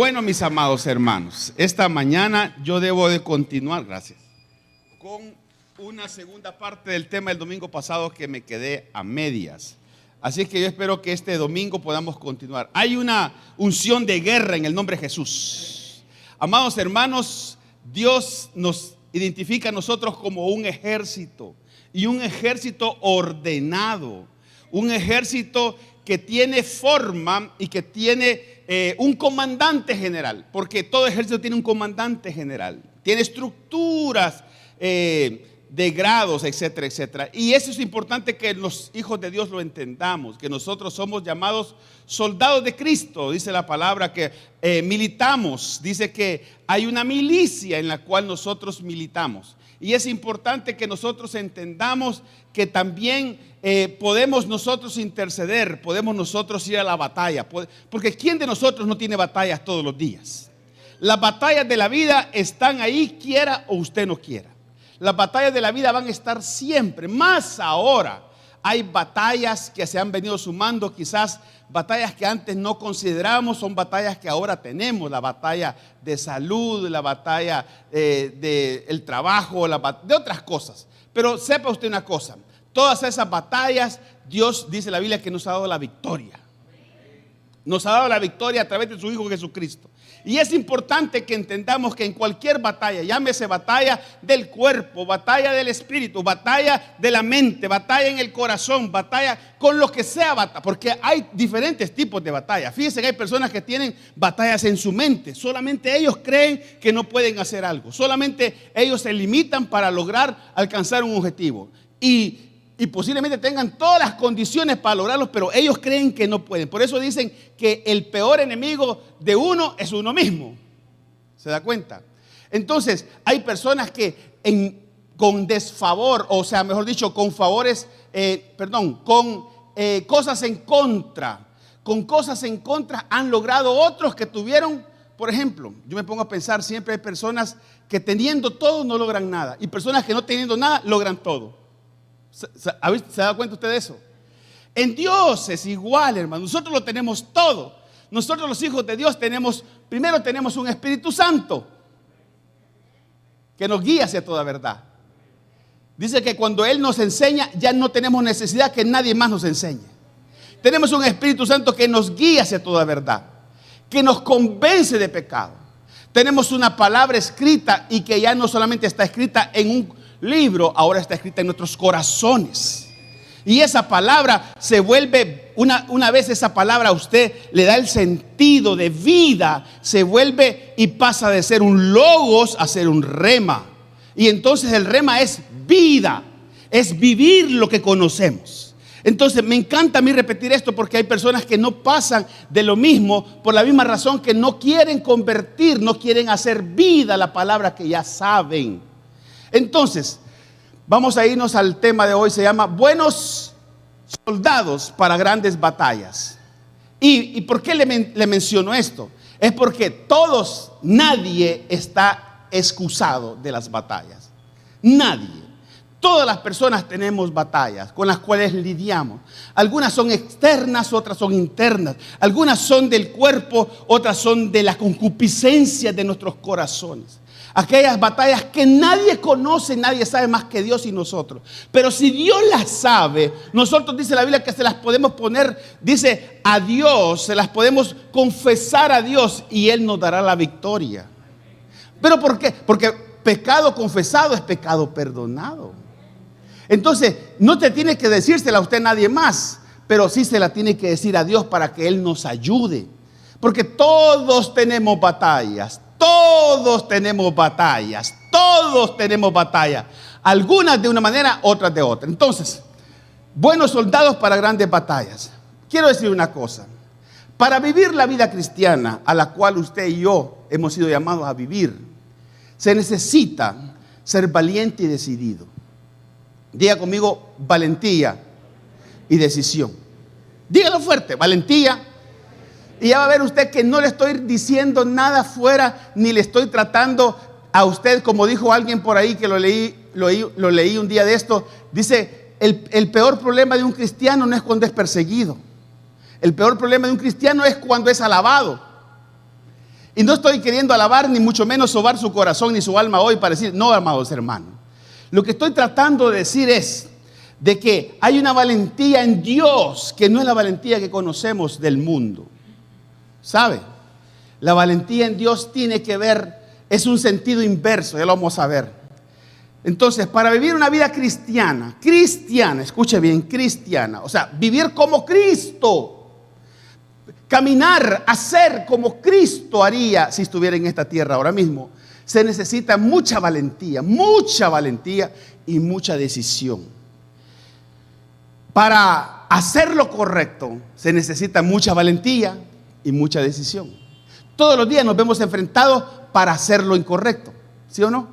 Bueno, mis amados hermanos, esta mañana yo debo de continuar, gracias, con una segunda parte del tema del domingo pasado que me quedé a medias. Así que yo espero que este domingo podamos continuar. Hay una unción de guerra en el nombre de Jesús. Amados hermanos, Dios nos identifica a nosotros como un ejército, y un ejército ordenado, un ejército que tiene forma y que tiene un comandante general, porque todo ejército tiene un comandante general, tiene estructuras de grados, etcétera, etcétera. Y eso es importante que los hijos de Dios lo entendamos, que nosotros somos llamados soldados de Cristo. Dice la palabra que militamos, dice que hay una milicia en la cual nosotros militamos. Y es importante que nosotros entendamos que también podemos nosotros interceder, podemos nosotros ir a la batalla. Porque ¿quién de nosotros no tiene batallas todos los días? Las batallas de la vida están ahí, quiera o usted no quiera. Las batallas de la vida van a estar siempre, más ahora. Hay batallas que se han venido sumando, quizás batallas que antes no consideramos, son batallas que ahora tenemos. La batalla de salud, la batalla del trabajo, de otras cosas. Pero sepa usted una cosa, todas esas batallas, Dios dice en la Biblia que nos ha dado la victoria. Nos ha dado la victoria a través de su Hijo Jesucristo. Y es importante que entendamos que en cualquier batalla, llámese batalla del cuerpo, batalla del espíritu, batalla de la mente, batalla en el corazón, batalla con lo que sea batalla, porque hay diferentes tipos de batalla. Fíjense que hay personas que tienen batallas en su mente, solamente ellos creen que no pueden hacer algo, solamente ellos se limitan para lograr alcanzar un objetivo. Y posiblemente tengan todas las condiciones para lograrlo, pero ellos creen que no pueden. Por eso dicen que el peor enemigo de uno es uno mismo. ¿Se da cuenta? Entonces, hay personas que con desfavor, o sea, mejor dicho, con favores, con cosas en contra, han logrado otros que tuvieron. Por ejemplo, yo me pongo a pensar, siempre hay personas que teniendo todo no logran nada, y personas que no teniendo nada logran todo. ¿Se da cuenta usted de eso? En Dios es igual, hermano. Nosotros lo tenemos todo. Nosotros los hijos de Dios primero tenemos un Espíritu Santo que nos guía hacia toda verdad. Dice que cuando Él nos enseña, ya no tenemos necesidad que nadie más nos enseñe. Tenemos un Espíritu Santo que nos guía hacia toda verdad, que nos convence de pecado. Tenemos una palabra escrita, y que ya no solamente está escrita en un libro, ahora está escrita en nuestros corazones. Y esa palabra se vuelve, una vez esa palabra a usted le da el sentido de vida, se vuelve y pasa de ser un logos a ser un rema. Y entonces el rema es vida, es vivir lo que conocemos. Entonces me encanta a mí repetir esto, porque hay personas que no pasan de lo mismo por la misma razón que no quieren convertir, no quieren hacer vida la palabra que ya saben. Entonces, vamos a irnos al tema de hoy, se llama buenos soldados para grandes batallas. ¿Y por qué le menciono esto? Es porque nadie está excusado de las batallas. Nadie. Todas las personas tenemos batallas con las cuales lidiamos. Algunas son externas, otras son internas. Algunas son del cuerpo, otras son de la concupiscencia de nuestros corazones. Aquellas batallas que nadie conoce, nadie sabe más que Dios y nosotros. Pero si Dios las sabe, nosotros, dice la Biblia, que se las podemos poner, dice, a Dios, se las podemos confesar a Dios y Él nos dará la victoria. ¿Pero por qué? Porque pecado confesado es pecado perdonado. Entonces, no te tiene que decírsela a usted nadie más, pero sí se la tiene que decir a Dios para que Él nos ayude. Porque todos tenemos batallas. Todos tenemos batallas, algunas de una manera, otras de otra. Entonces, buenos soldados para grandes batallas. Quiero decir una cosa, para vivir la vida cristiana a la cual usted y yo hemos sido llamados a vivir, se necesita ser valiente y decidido. Diga conmigo, valentía y decisión. Dígalo fuerte, valentía. Y ya va a ver usted que no le estoy diciendo nada fuera, ni le estoy tratando a usted, como dijo alguien por ahí que lo leí un día de esto. Dice, el peor problema de un cristiano no es cuando es perseguido. El peor problema de un cristiano es cuando es alabado. Y no estoy queriendo alabar, ni mucho menos sobar su corazón ni su alma hoy para decir, no, amados hermanos. Lo que estoy tratando de decir es de que hay una valentía en Dios que no es la valentía que conocemos del mundo. ¿Sabe? La valentía en Dios tiene que ver, es un sentido inverso, ya lo vamos a ver. Entonces, para vivir una vida cristiana, escuche bien, cristiana, o sea, vivir como Cristo. Caminar, hacer como Cristo haría si estuviera en esta tierra ahora mismo. Se necesita mucha valentía y mucha decisión. Para hacer lo correcto se necesita mucha valentía y mucha decisión. Todos los días nos vemos enfrentados para hacer lo incorrecto, ¿sí o no?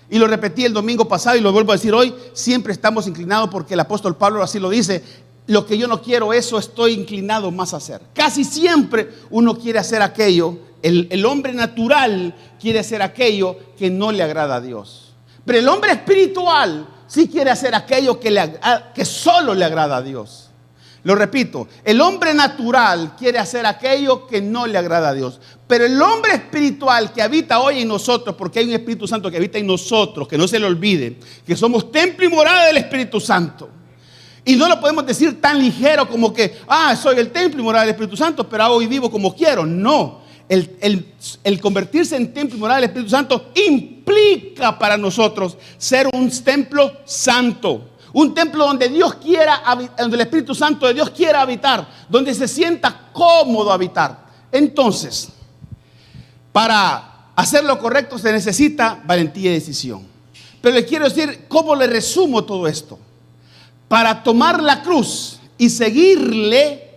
Y lo repetí el domingo pasado y lo vuelvo a decir hoy, siempre estamos inclinados porque el apóstol Pablo así lo dice. Lo que yo no quiero, eso estoy inclinado más a hacer. Casi siempre uno quiere hacer aquello, el hombre natural quiere hacer aquello que no le agrada a Dios. Pero el hombre espiritual sí quiere hacer aquello que solo le agrada a Dios. Lo repito, el hombre natural quiere hacer aquello que no le agrada a Dios. Pero el hombre espiritual que habita hoy en nosotros, porque hay un Espíritu Santo que habita en nosotros, que no se le olvide, que somos templo y morada del Espíritu Santo. Y no lo podemos decir tan ligero como que, soy el templo y morada del Espíritu Santo, pero hoy vivo como quiero. No, el convertirse en templo y morada del Espíritu Santo implica para nosotros ser un templo santo. Un templo donde Dios quiera, donde el Espíritu Santo de Dios quiera habitar, donde se sienta cómodo habitar. Entonces, para hacer lo correcto se necesita valentía y decisión. Pero les quiero decir cómo le resumo todo esto. Para tomar la cruz y seguirle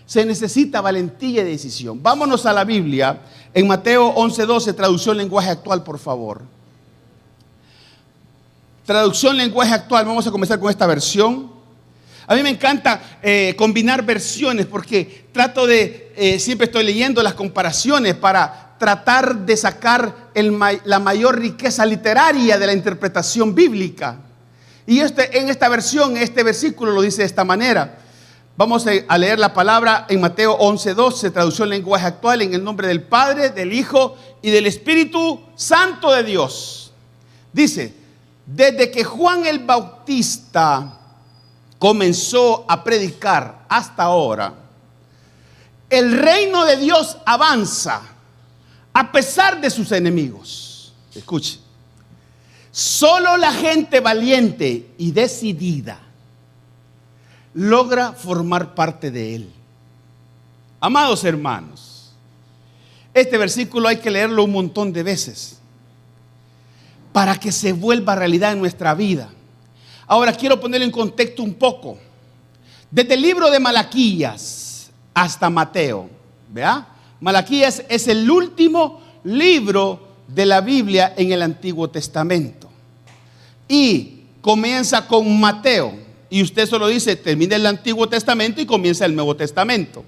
se necesita valentía y decisión. Vámonos a la Biblia en Mateo 11:12, traducción lenguaje actual, por favor. Traducción lenguaje actual, vamos a comenzar con esta versión. A mí me encanta combinar versiones porque trato de, siempre estoy leyendo las comparaciones para tratar de sacar la mayor riqueza literaria de la interpretación bíblica. Y en esta versión, este versículo lo dice de esta manera. Vamos a leer la palabra en Mateo 11:12, traducción lenguaje actual, en el nombre del Padre, del Hijo y del Espíritu Santo de Dios. Dice, desde que Juan el Bautista comenzó a predicar hasta ahora, el reino de Dios avanza a pesar de sus enemigos. Escuche. Solo la gente valiente y decidida logra formar parte de él. Amados hermanos, este versículo hay que leerlo un montón de veces para que se vuelva realidad en nuestra vida. Ahora quiero ponerlo en contexto un poco. Desde el libro de Malaquías hasta Mateo, ¿vea? Malaquías es el último libro de la Biblia en el Antiguo Testamento. Y comienza con Mateo. Y usted solo dice, termina el Antiguo Testamento y comienza el Nuevo Testamento.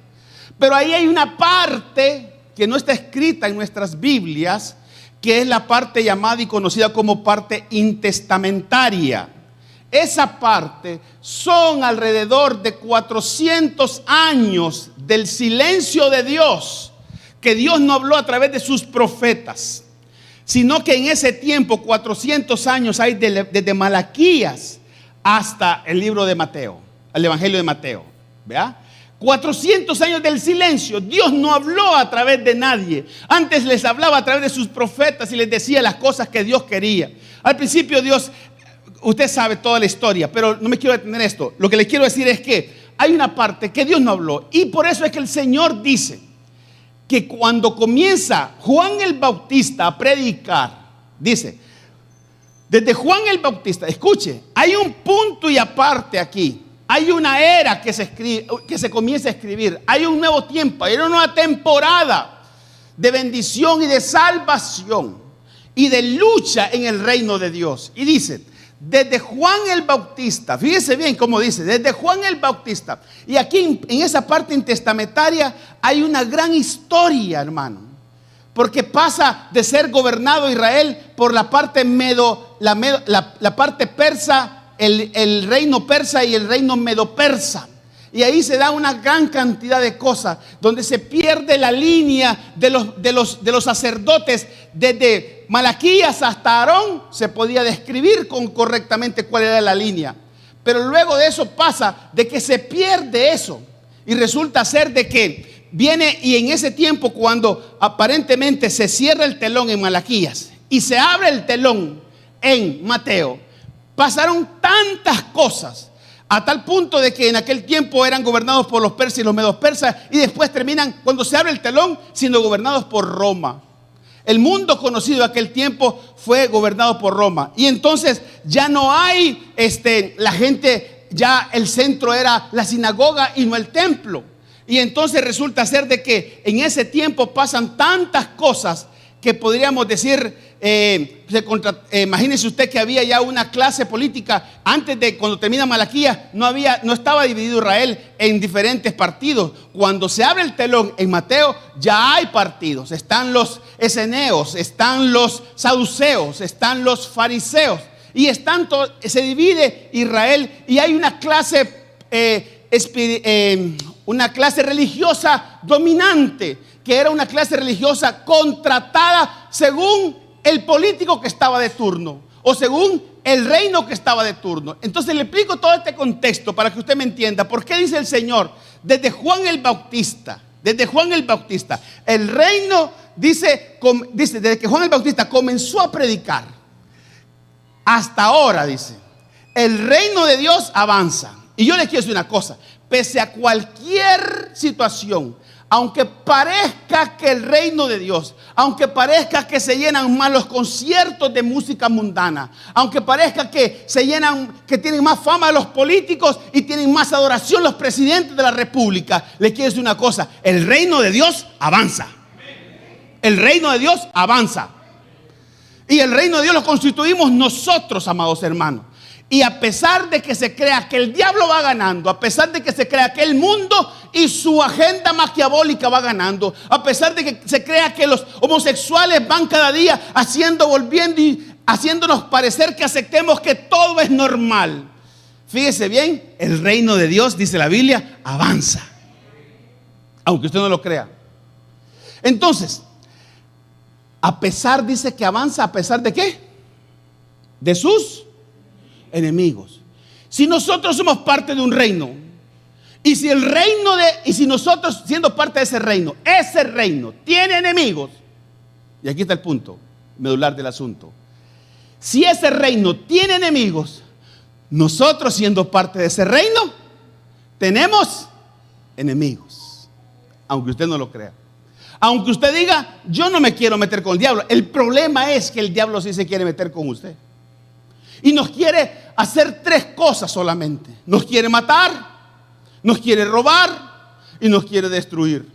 Pero ahí hay una parte que no está escrita en nuestras Biblias, que es la parte llamada y conocida como parte intestamentaria. Esa parte son alrededor de 400 años del silencio de Dios, que Dios no habló a través de sus profetas, sino que en ese tiempo, 400 años hay desde Malaquías hasta el libro de Mateo, el Evangelio de Mateo, ¿vea? 400 años del silencio. Dios no habló a través de nadie. Antes les hablaba a través de sus profetas y les decía las cosas que Dios quería. Al principio Dios, usted sabe toda la historia, pero no me quiero detener en esto. Lo que les quiero decir es que hay una parte que Dios no habló, y por eso es que el Señor dice que cuando comienza Juan el Bautista a predicar, dice, desde Juan el Bautista, escuche, hay un punto y aparte aquí. Hay una era que se comienza a escribir. Hay un nuevo tiempo, hay una nueva temporada de bendición y de salvación y de lucha en el reino de Dios. Y dice, desde Juan el Bautista, fíjese bien cómo dice, desde Juan el Bautista. Y aquí en esa parte intestamentaria hay una gran historia, hermano. Porque pasa de ser gobernado Israel por la parte la parte persa, el reino persa y el reino medo-persa. Y ahí se da una gran cantidad de cosas, donde se pierde la línea de los sacerdotes. Desde Malaquías hasta Aarón se podía describir correctamente cuál era la línea. Pero luego de eso pasa de que se pierde eso. Y resulta ser de que viene, y en ese tiempo, cuando aparentemente se cierra el telón en Malaquías y se abre el telón en Mateo, pasaron tantas cosas, a tal punto de que en aquel tiempo eran gobernados por los persas y los medos persas, y después terminan, cuando se abre el telón, siendo gobernados por Roma. El mundo conocido de aquel tiempo fue gobernado por Roma. Y entonces ya no hay la gente, ya el centro era la sinagoga y no el templo. Y entonces resulta ser de que en ese tiempo pasan tantas cosas que podríamos decir, imagínese usted que había ya una clase política. Antes de cuando termina Malaquías, no estaba dividido Israel en diferentes partidos. Cuando se abre el telón en Mateo, ya hay partidos. Están los esseneos, están los saduceos, están los fariseos, y se divide Israel, y hay una clase religiosa dominante, que era una clase religiosa contratada según el político que estaba de turno, o según el reino que estaba de turno. Entonces le explico todo este contexto para que usted me entienda por qué dice el Señor desde Juan el Bautista, el reino, dice desde que Juan el Bautista comenzó a predicar hasta ahora, dice, el reino de Dios avanza. Y yo les quiero decir una cosa: pese a cualquier situación, aunque parezca que el reino de Dios, aunque parezca que se llenan más los conciertos de música mundana, aunque parezca que se llenan, que tienen más fama los políticos y tienen más adoración los presidentes de la república, les quiero decir una cosa: el reino de Dios avanza. El reino de Dios avanza. Y el reino de Dios lo constituimos nosotros, amados hermanos. Y a pesar de que se crea que el diablo va ganando, a pesar de que se crea que el mundo y su agenda maquiavélica va ganando, a pesar de que se crea que los homosexuales van cada día volviendo y haciéndonos parecer que aceptemos que todo es normal, fíjese bien, el reino de Dios, dice la Biblia, avanza, aunque usted no lo crea. Entonces, a pesar, dice que avanza, ¿a pesar de qué? De sus enemigos. Si nosotros somos parte de un reino, y si nosotros, siendo parte de ese reino tiene enemigos, y aquí está el punto medular del asunto: si ese reino tiene enemigos, nosotros, siendo parte de ese reino, tenemos enemigos, aunque usted no lo crea. Aunque usted diga: yo no me quiero meter con el diablo. El problema es que el diablo sí se quiere meter con usted. Y nos quiere hacer tres cosas solamente: nos quiere matar, nos quiere robar y nos quiere destruir.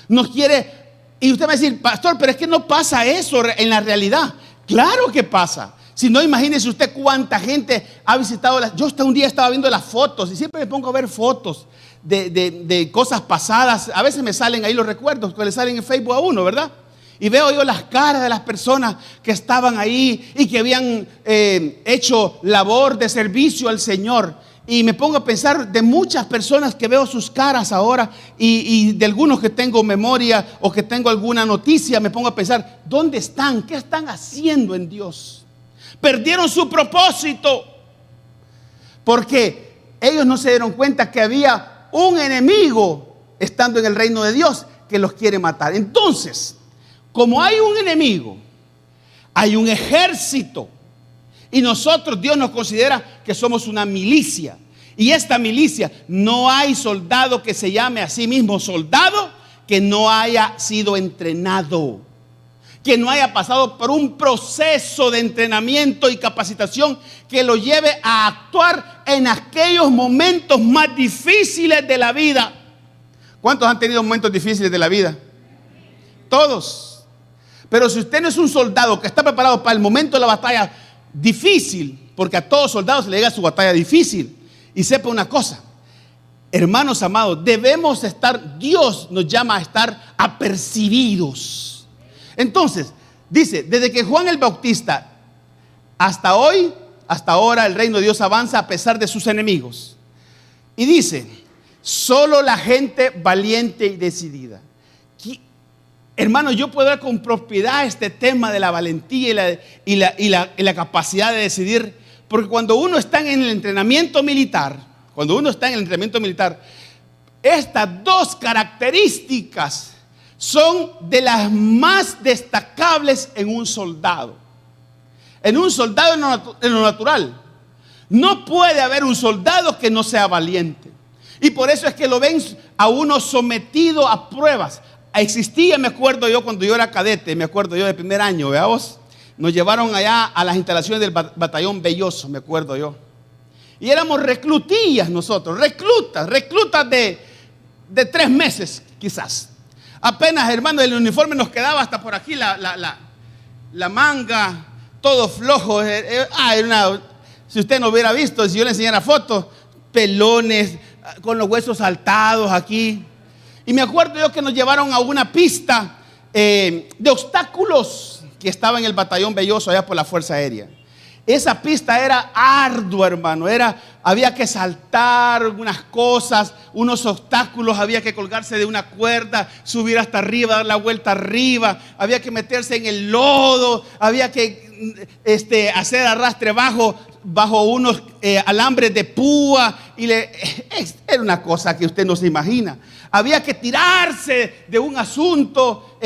Nos quiere. Y usted va a decir: pastor, pero es que no pasa eso en la realidad. Claro que pasa. Si no, imagínese usted cuánta gente ha visitado. Yo hasta un día estaba viendo las fotos, y siempre me pongo a ver fotos de cosas pasadas. A veces me salen ahí los recuerdos que le salen en Facebook a uno, ¿verdad? Y veo yo las caras de las personas que estaban ahí y que habían hecho labor de servicio al Señor. Y me pongo a pensar de muchas personas que veo sus caras ahora, y de algunos que tengo memoria o que tengo alguna noticia. Me pongo a pensar: ¿dónde están? ¿Qué están haciendo en Dios? Perdieron su propósito porque ellos no se dieron cuenta que había un enemigo estando en el reino de Dios que los quiere matar. Entonces, como hay un enemigo, hay un ejército, y nosotros, Dios nos considera que somos una milicia. Y esta milicia, no hay soldado que se llame a sí mismo soldado que no haya sido entrenado, que no haya pasado por un proceso de entrenamiento y capacitación que lo lleve a actuar en aquellos momentos más difíciles de la vida. ¿Cuántos han tenido momentos difíciles de la vida? Todos. Pero si usted no es un soldado que está preparado para el momento de la batalla difícil, porque a todos soldados se le llega su batalla difícil, y sepa una cosa, hermanos amados, debemos estar, Dios nos llama a estar apercibidos. Entonces, dice, desde que Juan el Bautista hasta hoy, hasta ahora, el reino de Dios avanza a pesar de sus enemigos. Y dice Solo la gente valiente y decidida. Hermano, yo puedo dar con propiedad este tema de la valentía y la capacidad de decidir, porque cuando uno está en el entrenamiento militar, estas dos características son de las más destacables en un soldado. En un soldado en lo natural. No puede haber un soldado que no sea valiente. Y por eso es que lo ven a uno sometido a pruebas. Existía, me acuerdo yo cuando yo era cadete, me acuerdo yo de primer año, veamos, nos llevaron allá a las instalaciones del batallón Belloso, me acuerdo yo. Y éramos reclutillas nosotros, reclutas de 3 meses quizás. Apenas, hermano, el uniforme nos quedaba hasta por aquí la manga, todo flojo. Si usted no hubiera visto, si yo le enseñara fotos, pelones, con los huesos saltados aquí. Y me acuerdo yo que nos llevaron a una pista de obstáculos que estaba en el batallón Belloso, allá por la Fuerza Aérea. Esa pista era ardua, hermano. Había que saltar unas cosas, unos obstáculos, había que colgarse de una cuerda, subir hasta arriba, dar la vuelta arriba, había que meterse en el lodo, había que hacer arrastre bajo unos alambres de púa. Era una cosa que usted no se imagina. Había que tirarse de un asunto,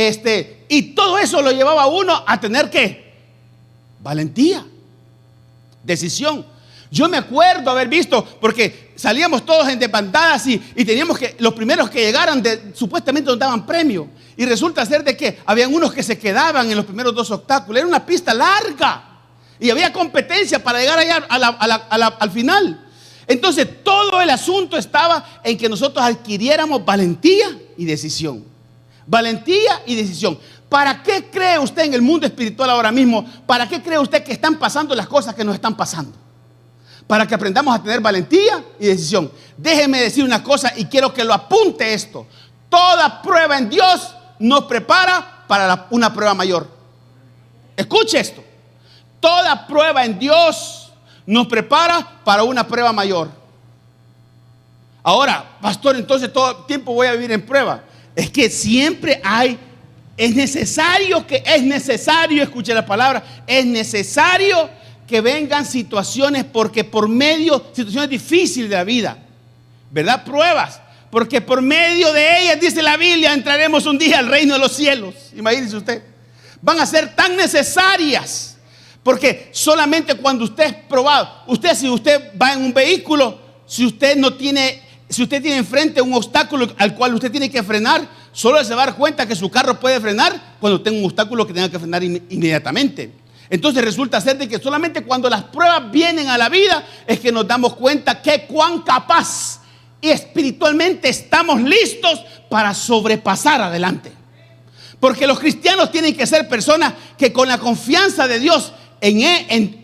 y todo eso lo llevaba a uno a tener ¿qué? Valentía, decisión. Yo me acuerdo haber visto, porque salíamos todos en desbandadas y teníamos que, los primeros que llegaran supuestamente nos daban premio. Y resulta ser de que habían unos que se quedaban en los primeros 2 obstáculos. Era una pista larga y había competencia para llegar allá al final. Entonces todo el asunto estaba en que nosotros adquiriéramos valentía y decisión. Valentía y decisión. ¿Para qué cree usted en el mundo espiritual ahora mismo? ¿Para qué cree usted que están pasando las cosas que nos están pasando? Para que aprendamos a tener valentía y decisión. Déjeme decir una cosa y quiero que lo apunte esto. Toda prueba en Dios nos prepara para una prueba mayor. Escuche esto. Toda prueba en Dios nos prepara para una prueba mayor. Ahora, pastor, entonces todo el tiempo voy a vivir en prueba. Es que siempre es necesario, escuche la palabra, es necesario que vengan situaciones, porque situaciones difíciles de la vida, ¿verdad? Pruebas, porque por medio de ellas, dice la Biblia, entraremos un día al reino de los cielos. Imagínese usted, van a ser tan necesarias. Porque solamente cuando usted es probado, si usted va en un vehículo, si usted tiene enfrente un obstáculo al cual usted tiene que frenar, solo se va a dar cuenta que su carro puede frenar cuando tenga un obstáculo que tenga que frenar inmediatamente. Entonces resulta ser de que solamente cuando las pruebas vienen a la vida es que nos damos cuenta que cuán capaz y espiritualmente estamos listos para sobrepasar adelante. Porque los cristianos tienen que ser personas que con la confianza de Dios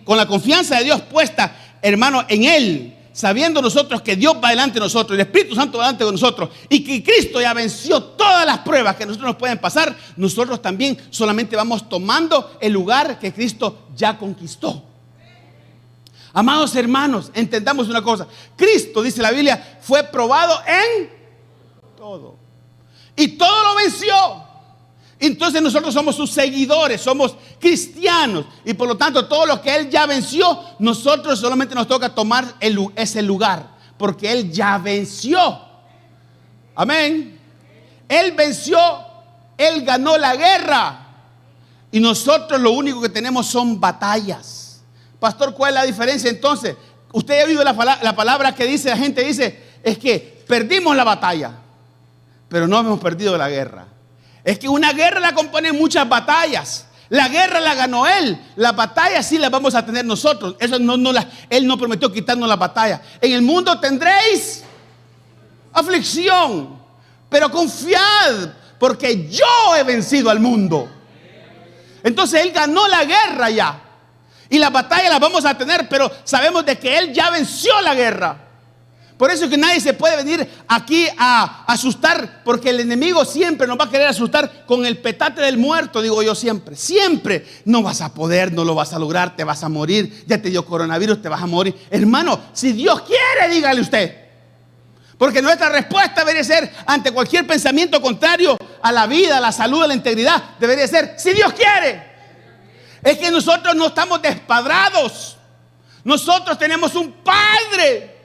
con la confianza de Dios puesta, hermano, en Él, sabiendo nosotros que Dios va delante de nosotros, el Espíritu Santo va delante de nosotros, y que Cristo ya venció todas las pruebas que nosotros nos pueden pasar, nosotros también solamente vamos tomando el lugar que Cristo ya conquistó. Amados hermanos, entendamos una cosa. Cristo, dice la Biblia, fue probado en todo, y todo lo venció. Entonces nosotros somos sus seguidores, somos cristianos, y por lo tanto todo lo que Él ya venció, nosotros solamente nos toca tomar ese lugar, porque Él ya venció. Amén. Él venció, Él ganó la guerra, y nosotros lo único que tenemos son batallas. Pastor, ¿cuál es la diferencia entonces? Usted ha oído la palabra que dice, la gente dice, es que perdimos la batalla, pero no hemos perdido la guerra. Es que una guerra la componen muchas batallas. La guerra la ganó Él. Las batallas sí las vamos a tener nosotros. Él no prometió quitarnos la batalla. En el mundo tendréis aflicción, pero confiad, porque yo he vencido al mundo. Entonces Él ganó la guerra ya. Y las batallas las vamos a tener, pero sabemos de que Él ya venció la guerra. Por eso es que nadie se puede venir aquí a asustar, porque el enemigo siempre nos va a querer asustar con el petate del muerto, digo yo siempre. Siempre no vas a poder, no lo vas a lograr, te vas a morir, ya te dio coronavirus, te vas a morir. Hermano, si Dios quiere, dígale usted. Porque nuestra respuesta debería ser ante cualquier pensamiento contrario a la vida, a la salud, a la integridad. Debería ser, si Dios quiere. Es que nosotros no estamos despadrados. Nosotros tenemos un Padre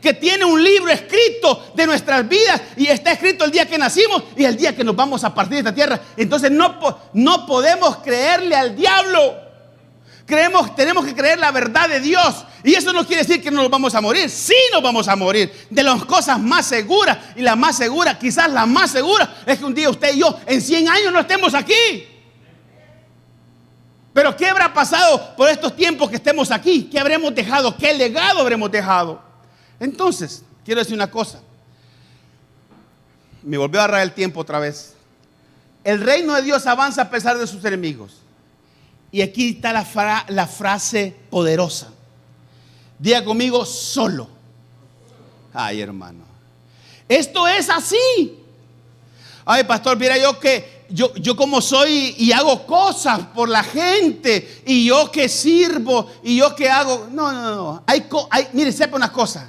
que tiene un libro escrito de nuestras vidas. Y está escrito el día que nacimos y el día que nos vamos a partir de esta tierra. Entonces no podemos creerle al diablo. Tenemos que creer la verdad de Dios. Y eso no quiere decir que no nos vamos a morir. Sí nos vamos a morir. De las cosas más seguras. Y la más segura, quizás la más segura, es que un día usted y yo en 100 años no estemos aquí. Pero ¿qué habrá pasado por estos tiempos que estemos aquí? ¿Qué habremos dejado? ¿Qué legado habremos dejado? Entonces, quiero decir una cosa. Me volvió a agarrar el tiempo otra vez. El reino de Dios avanza a pesar de sus enemigos. Y aquí está la frase poderosa. Diga conmigo, solo. Ay, hermano. Esto es así. Ay, pastor, mira yo que yo como soy y hago cosas por la gente. Y yo que sirvo y yo que hago. No. Mire, sepa una cosa.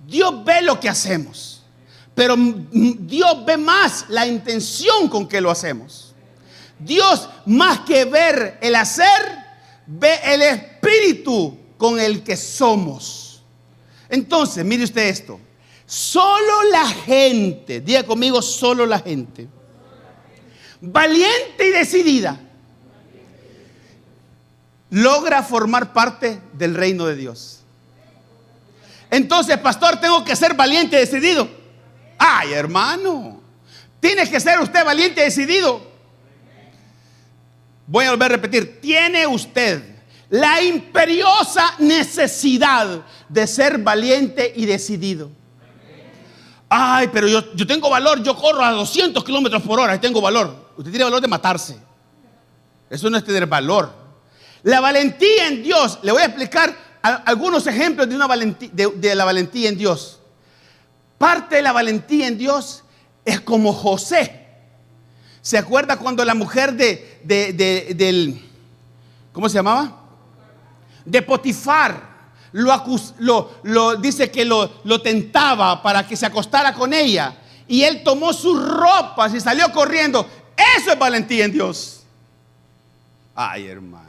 Dios ve lo que hacemos. Pero Dios ve más la intención con que lo hacemos. Dios, más que ver el hacer, ve el espíritu con el que somos. Entonces, mire usted esto. Solo la gente, diga conmigo, solo la gente valiente y decidida logra formar parte del reino de Dios. Entonces, pastor, tengo que ser valiente y decidido. Ay, hermano, tiene que ser usted valiente y decidido. Voy a volver a repetir, tiene usted la imperiosa necesidad de ser valiente y decidido. Ay, pero yo tengo valor, yo corro a 200 kilómetros por hora y tengo valor. Usted tiene valor de matarse. Eso no es tener valor. La valentía en Dios, le voy a explicar algunos ejemplos de la valentía en Dios. Parte de la valentía en Dios es como José. ¿Se acuerda cuando la mujer del ¿cómo se llamaba? De Potifar dice que lo tentaba para que se acostara con ella? Y él tomó sus ropas y salió corriendo. Eso es valentía en Dios. Ay, hermano.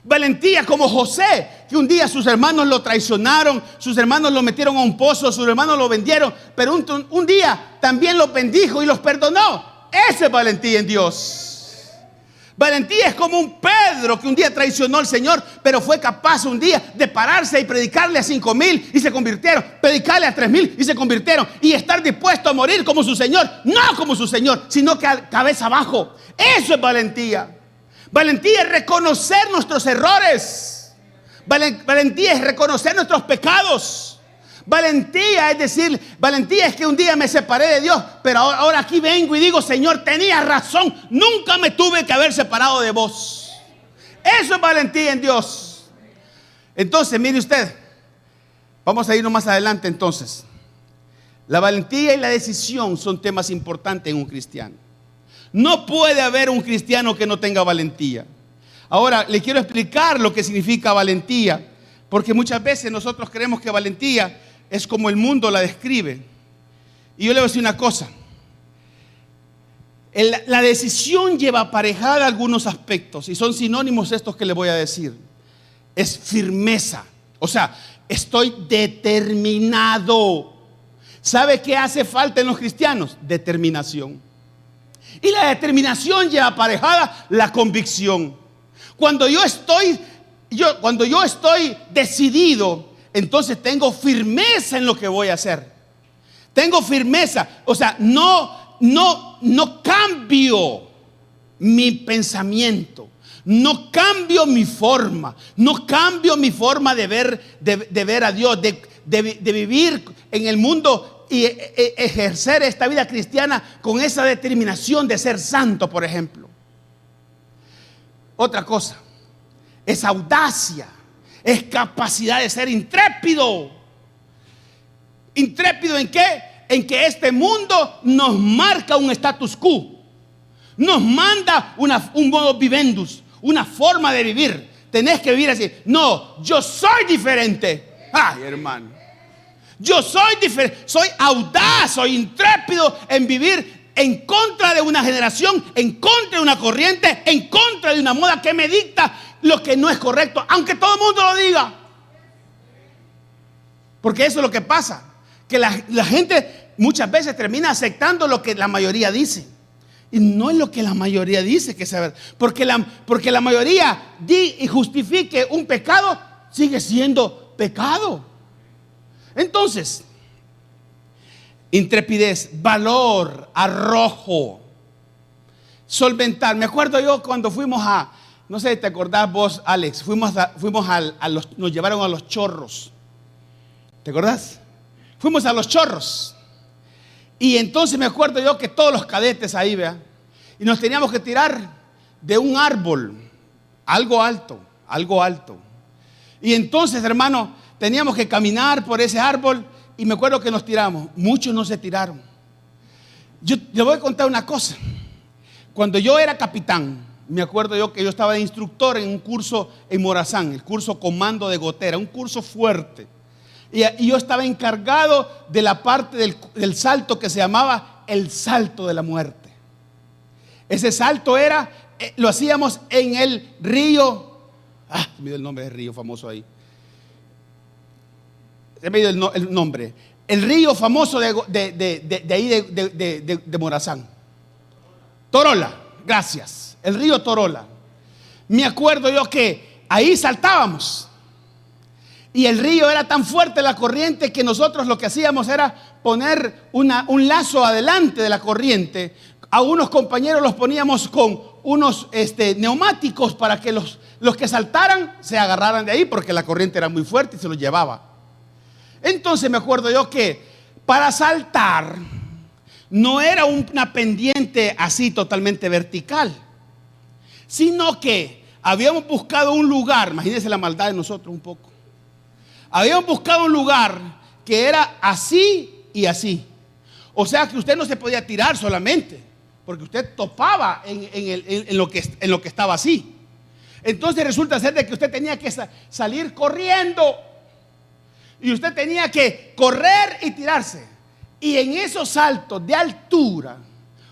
Valentía como José, que un día sus hermanos lo traicionaron, sus hermanos lo metieron a un pozo, sus hermanos lo vendieron, pero un día también los bendijo y los perdonó. Esa es valentía en Dios. Valentía es como un Pedro que un día traicionó al Señor, pero fue capaz un día de pararse y predicarle a 5,000 y se convirtieron, predicarle a 3,000 y se convirtieron, y estar dispuesto a morir como su Señor, no como su Señor, sino que a cabeza abajo. Eso es valentía. Valentía es reconocer nuestros errores. Valentía es reconocer nuestros pecados. Valentía es decir, valentía es que un día me separé de Dios, pero ahora aquí vengo y digo, Señor, tenías razón, nunca me tuve que haber separado de vos. Eso es valentía en Dios. Entonces, mire usted, vamos a irnos más adelante entonces. La valentía y la decisión son temas importantes en un cristiano. No puede haber un cristiano que no tenga valentía. Ahora, le quiero explicar lo que significa valentía, porque muchas veces nosotros creemos que valentía es como el mundo la describe. Y yo le voy a decir una cosa. La decisión lleva aparejada algunos aspectos, y son sinónimos estos que le voy a decir. Es firmeza. O sea, estoy determinado. ¿Sabe qué hace falta en los cristianos? Determinación. Y la determinación lleva aparejada la convicción. Cuando yo estoy decidido, entonces tengo firmeza en lo que voy a hacer. Tengo firmeza. O sea, no cambio mi pensamiento. No cambio mi forma. No cambio mi forma de ver a Dios, de vivir en el mundo y ejercer esta vida cristiana con esa determinación de ser santo, por ejemplo. Otra cosa es audacia, es capacidad de ser intrépido. ¿Intrépido en qué? En que este mundo nos marca un status quo, nos manda un modo vivendus, una forma de vivir. Tenés que vivir así. No, yo soy diferente. Ay, hermano, Yo soy diferente, soy audaz, soy intrépido en vivir en contra de una generación, en contra de una corriente, en contra de una moda que me dicta lo que no es correcto, aunque todo el mundo lo diga. Porque eso es lo que pasa, que la gente muchas veces termina aceptando lo que la mayoría dice. Y no es lo que la mayoría dice que es verdad. Porque la mayoría y justifique un pecado, sigue siendo pecado. Entonces, intrepidez, valor, arrojo, solventar. Me acuerdo yo cuando fuimos a, no sé, ¿te acordás vos, Alex? Nos llevaron a Los Chorros. ¿Te acordás? Fuimos a Los Chorros. Y entonces me acuerdo yo que todos los cadetes ahí, vea, y nos teníamos que tirar de un árbol, algo alto. Y entonces, hermano, teníamos que caminar por ese árbol y me acuerdo que nos tiramos. Muchos no se tiraron. Yo le voy a contar una cosa. Cuando yo era capitán, me acuerdo yo que yo estaba de instructor en un curso en Morazán, el curso Comando de Gotera, un curso fuerte. Y yo estaba encargado de la parte del salto que se llamaba el salto de la muerte. Ese salto lo hacíamos en el río. Se me dio el nombre del río famoso ahí. Se me dio el nombre. El río famoso de ahí de Morazán. Torola, gracias. El río Torola. Me acuerdo yo que ahí saltábamos. Y el río era tan fuerte, la corriente, que nosotros lo que hacíamos era poner un lazo adelante de la corriente. A unos compañeros los poníamos con unos neumáticos para que los que saltaran se agarraran de ahí, porque la corriente era muy fuerte y se los llevaba. Entonces me acuerdo yo que para saltar no era una pendiente así totalmente vertical, sino que habíamos buscado un lugar, imagínense la maldad de nosotros un poco. Habíamos buscado un lugar que era así y así. O sea que usted no se podía tirar solamente, porque usted topaba en lo que estaba así. Entonces resulta ser de que usted tenía que salir corriendo. Y usted tenía que correr y tirarse. Y en esos saltos de altura,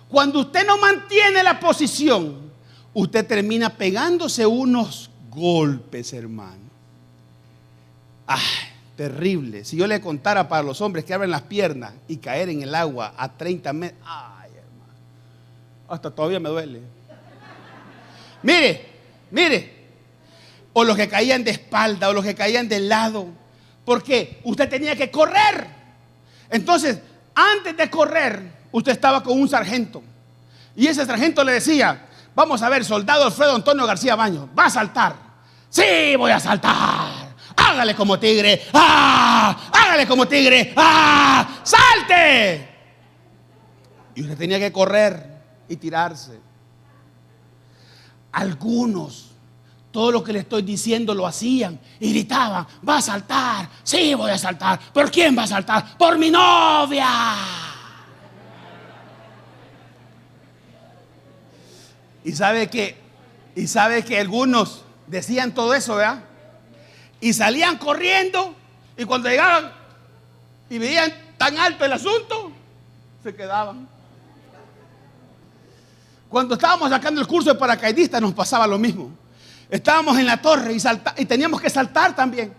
cuando usted no mantiene la posición, usted termina pegándose unos golpes, hermano. Terrible. Si yo le contara para los hombres que abren las piernas y caer en el agua a 30 metros. Ay, hermano. Hasta todavía me duele. Mire. O los que caían de espalda o los que caían de lado. Porque usted tenía que correr. Entonces, antes de correr, usted estaba con un sargento. Y ese sargento le decía: vamos a ver, soldado Alfredo Antonio García Baños, ¿va a saltar? Sí, voy a saltar. Hágale como tigre. Hágale como tigre. ¡Salte! Y usted tenía que correr y tirarse. Algunos, todo lo que le estoy diciendo lo hacían y gritaban: va a saltar. Sí, voy a saltar. ¿Por quién va a saltar? Por mi novia. Y sabe que algunos decían todo eso, ¿verdad? Y salían corriendo, y cuando llegaban y veían tan alto el asunto, se quedaban. Cuando estábamos sacando el curso de paracaidistas nos pasaba lo mismo. Estábamos en la torre y teníamos que saltar también.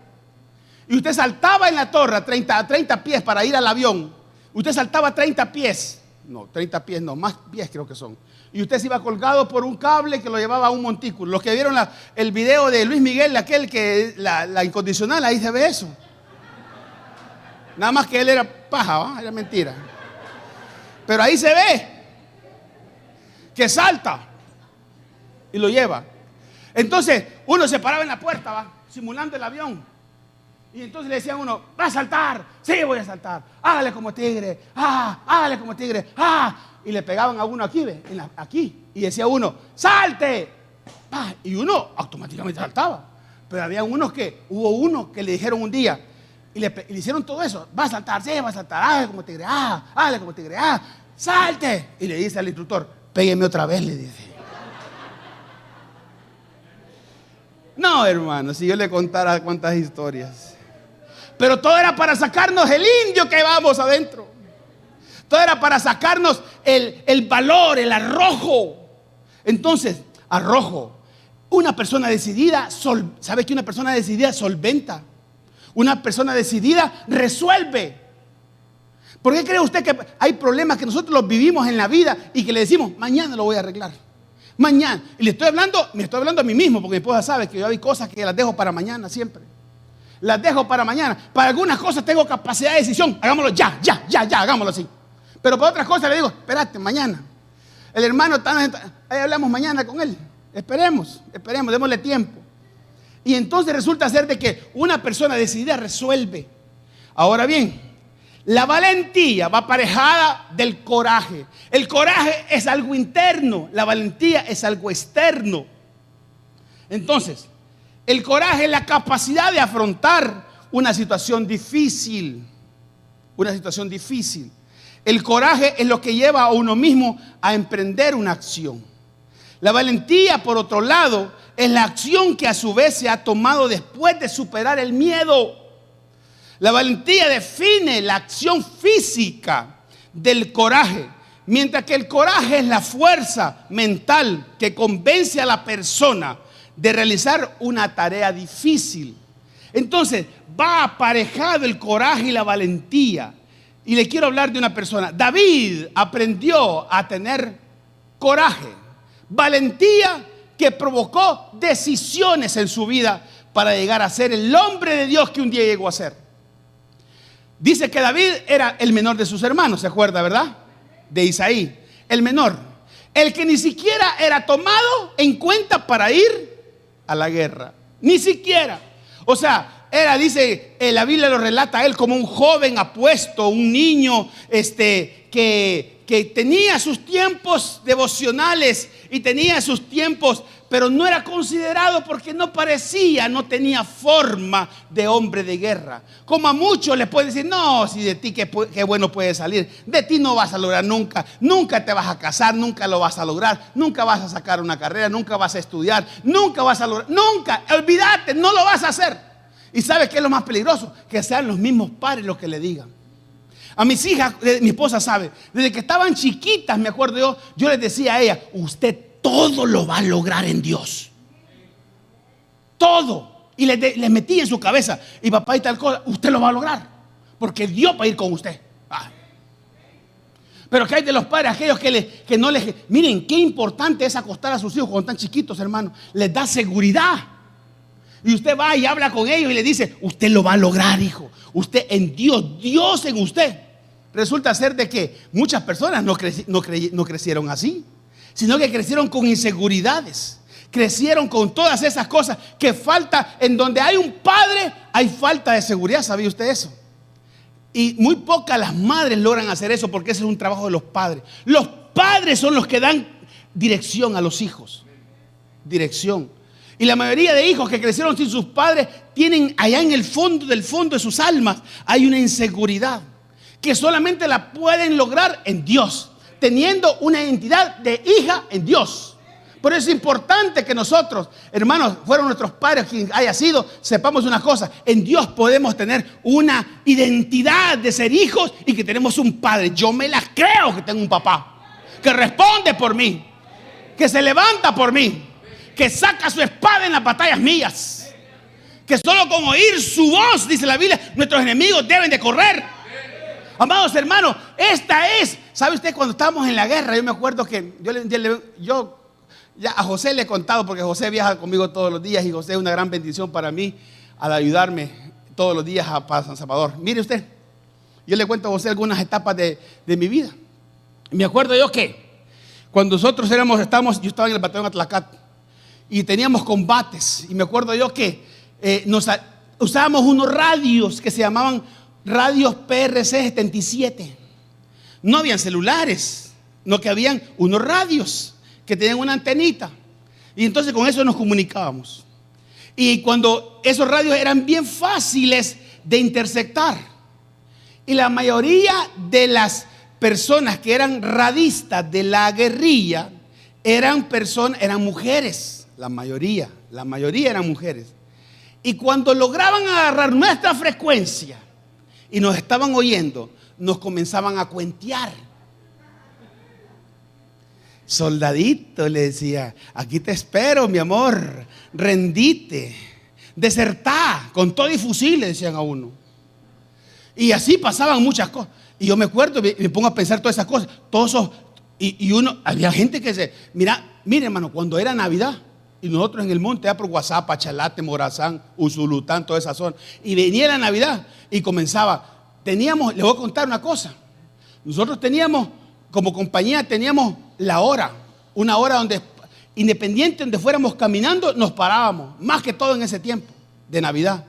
Y usted saltaba en la torre a 30 pies para ir al avión. Usted saltaba 30 pies. No, 30 pies no, más pies creo que son. Y usted se iba colgado por un cable que lo llevaba a un montículo. Los que vieron el video de Luis Miguel, aquel que la incondicional, ahí se ve eso. Nada más que él era paja, era mentira. Pero ahí se ve que salta y lo lleva. Entonces uno se paraba en la puerta, simulando el avión. Y entonces le decían a uno: va a saltar. Sí, voy a saltar. Hágale como tigre. Hágale como tigre. Y le pegaban a uno aquí, aquí. Y decía uno: salte. Y uno automáticamente saltaba. Pero hubo uno que le dijeron un día y le hicieron todo eso: va a saltar, sí, va a saltar. Hágale como tigre. Hágale como tigre. Salte. Y le dice al instructor: pégueme otra vez, le dice. No, hermano, si yo le contara cuántas historias. Pero todo era para sacarnos el indio que llevábamos adentro. Todo era para sacarnos el valor, el arrojo. Entonces, arrojo. Una persona decidida, ¿sabe que una persona decidida solventa? Una persona decidida resuelve. ¿Por qué cree usted que hay problemas que nosotros los vivimos en la vida y que le decimos, mañana lo voy a arreglar? Mañana. Y me estoy hablando a mí mismo, porque mi esposa sabe que yo hay cosas que las dejo para mañana siempre. Las dejo para mañana. Para algunas cosas tengo capacidad de decisión. Hagámoslo ya, hagámoslo así. Pero para otras cosas le digo, espérate, mañana. El hermano, ahí hablamos mañana con él. Esperemos, démosle tiempo. Y entonces resulta ser de que una persona decidida resuelve. Ahora bien, la valentía va aparejada del coraje. El coraje es algo interno, la valentía es algo externo. Entonces, el coraje es la capacidad de afrontar una situación difícil. Una situación difícil. El coraje es lo que lleva a uno mismo a emprender una acción. La valentía, por otro lado, es la acción que a su vez se ha tomado después de superar el miedo. La valentía define la acción física del coraje, mientras que el coraje es la fuerza mental que convence a la persona de realizar una tarea difícil. Entonces, va aparejado el coraje y la valentía. Y le quiero hablar de una persona. David aprendió a tener coraje, valentía que provocó decisiones en su vida para llegar a ser el hombre de Dios que un día llegó a ser. Dice que David era el menor de sus hermanos, ¿se acuerda, verdad? De Isaí, el menor, el que ni siquiera era tomado en cuenta para ir a la guerra, ni siquiera. O sea, dice, la Biblia lo relata a él como un joven apuesto, un niño que tenía sus tiempos devocionales y tenía sus tiempos, pero no era considerado porque no tenía forma de hombre de guerra. Como a muchos les puede decir, no, si de ti qué bueno puede salir, de ti no vas a lograr nunca, nunca te vas a casar, nunca lo vas a lograr, nunca vas a sacar una carrera, nunca vas a estudiar, nunca vas a lograr, nunca, olvídate, no lo vas a hacer. ¿Y sabe qué es lo más peligroso? Que sean los mismos padres los que le digan. A mis hijas, mi esposa sabe, desde que estaban chiquitas, me acuerdo yo les decía a ella, usted todo lo va a lograr en Dios. Todo. Y les metí en su cabeza, y papá y tal cosa, usted lo va a lograr, porque Dios va a ir con usted. Ay. Pero que hay de los padres, aquellos que no les... Miren, qué importante es acostar a sus hijos cuando están chiquitos, hermano. Les da seguridad. Y usted va y habla con ellos y le dice, usted lo va a lograr, hijo. Usted en Dios, Dios en usted. Resulta ser de que muchas personas no crecieron así, sino que crecieron con inseguridades. Crecieron con todas esas cosas que falta. En donde hay un padre, hay falta de seguridad. ¿Sabía usted eso? Y muy pocas las madres logran hacer eso, porque ese es un trabajo de los padres. Los padres son los que dan dirección a los hijos. Dirección. Y la mayoría de hijos que crecieron sin sus padres tienen allá en el fondo del fondo de sus almas, hay una inseguridad que solamente la pueden lograr en Dios, teniendo una identidad de hija en Dios. Por eso es importante que nosotros, hermanos, fueron nuestros padres quien haya sido, sepamos una cosa: en Dios podemos tener una identidad de ser hijos y que tenemos un padre. Yo me la creo que tengo un papá que responde por mí, que se levanta por mí, que saca su espada en las batallas mías, que solo con oír su voz, dice la Biblia, nuestros enemigos deben de correr. Amados hermanos, esta es, ¿sabe usted? Cuando estábamos en la guerra, yo me acuerdo que yo ya a José le he contado, porque José viaja conmigo todos los días y José es una gran bendición para mí al ayudarme todos los días para San Salvador. Mire usted, yo le cuento a José algunas etapas de mi vida. Me acuerdo yo que cuando nosotros yo estaba en el batallón Atlacat y teníamos combates, y me acuerdo yo que usábamos unos radios que se llamaban radios PRC-77. No habían celulares, no, que habían unos radios que tenían una antenita, y entonces con eso nos comunicábamos. Y cuando esos radios eran bien fáciles de interceptar, y la mayoría de las personas que eran radistas de la guerrilla eran mujeres. La mayoría eran mujeres. Y cuando lograban agarrar nuestra frecuencia y nos estaban oyendo, nos comenzaban a cuentear. Soldadito, le decía, aquí te espero, mi amor, rendite, desertá, con todo y fusil, le decían a uno. Y así pasaban muchas cosas. Y yo me acuerdo, me pongo a pensar todas esas cosas, todos esos, y uno, había gente que se, mire hermano, cuando era Navidad, y nosotros en el monte, por Guasapa, Chalate, Morazán, Usulután, toda esa zona, y venía la Navidad y comenzaba, teníamos, les voy a contar una cosa, nosotros teníamos, como compañía, teníamos la hora, una hora donde, independiente donde fuéramos caminando, nos parábamos, más que todo en ese tiempo de Navidad.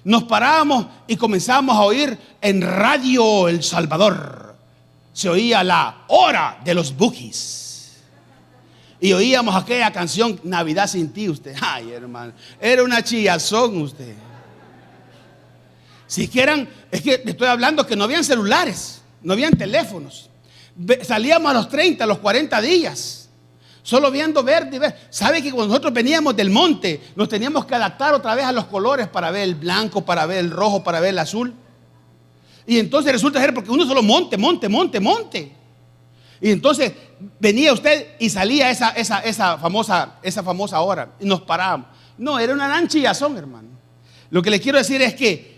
Nos parábamos y comenzábamos a oír en Radio El Salvador. Se oía la hora de los Boogies. Y oíamos aquella canción, Navidad sin ti, usted. Ay, hermano, era una chillazón usted. Si quieran, es que le estoy hablando que no habían celulares, no habían teléfonos. Salíamos a los 30, a los 40 días, solo viendo verde y verde. ¿Sabe que cuando nosotros veníamos del monte, nos teníamos que adaptar otra vez a los colores para ver el blanco, para ver el rojo, para ver el azul? Y entonces resulta ser porque uno solo monte. Y entonces venía usted y salía esa famosa hora y nos parábamos. No, era una gran chillazón, hermano. Lo que le quiero decir es que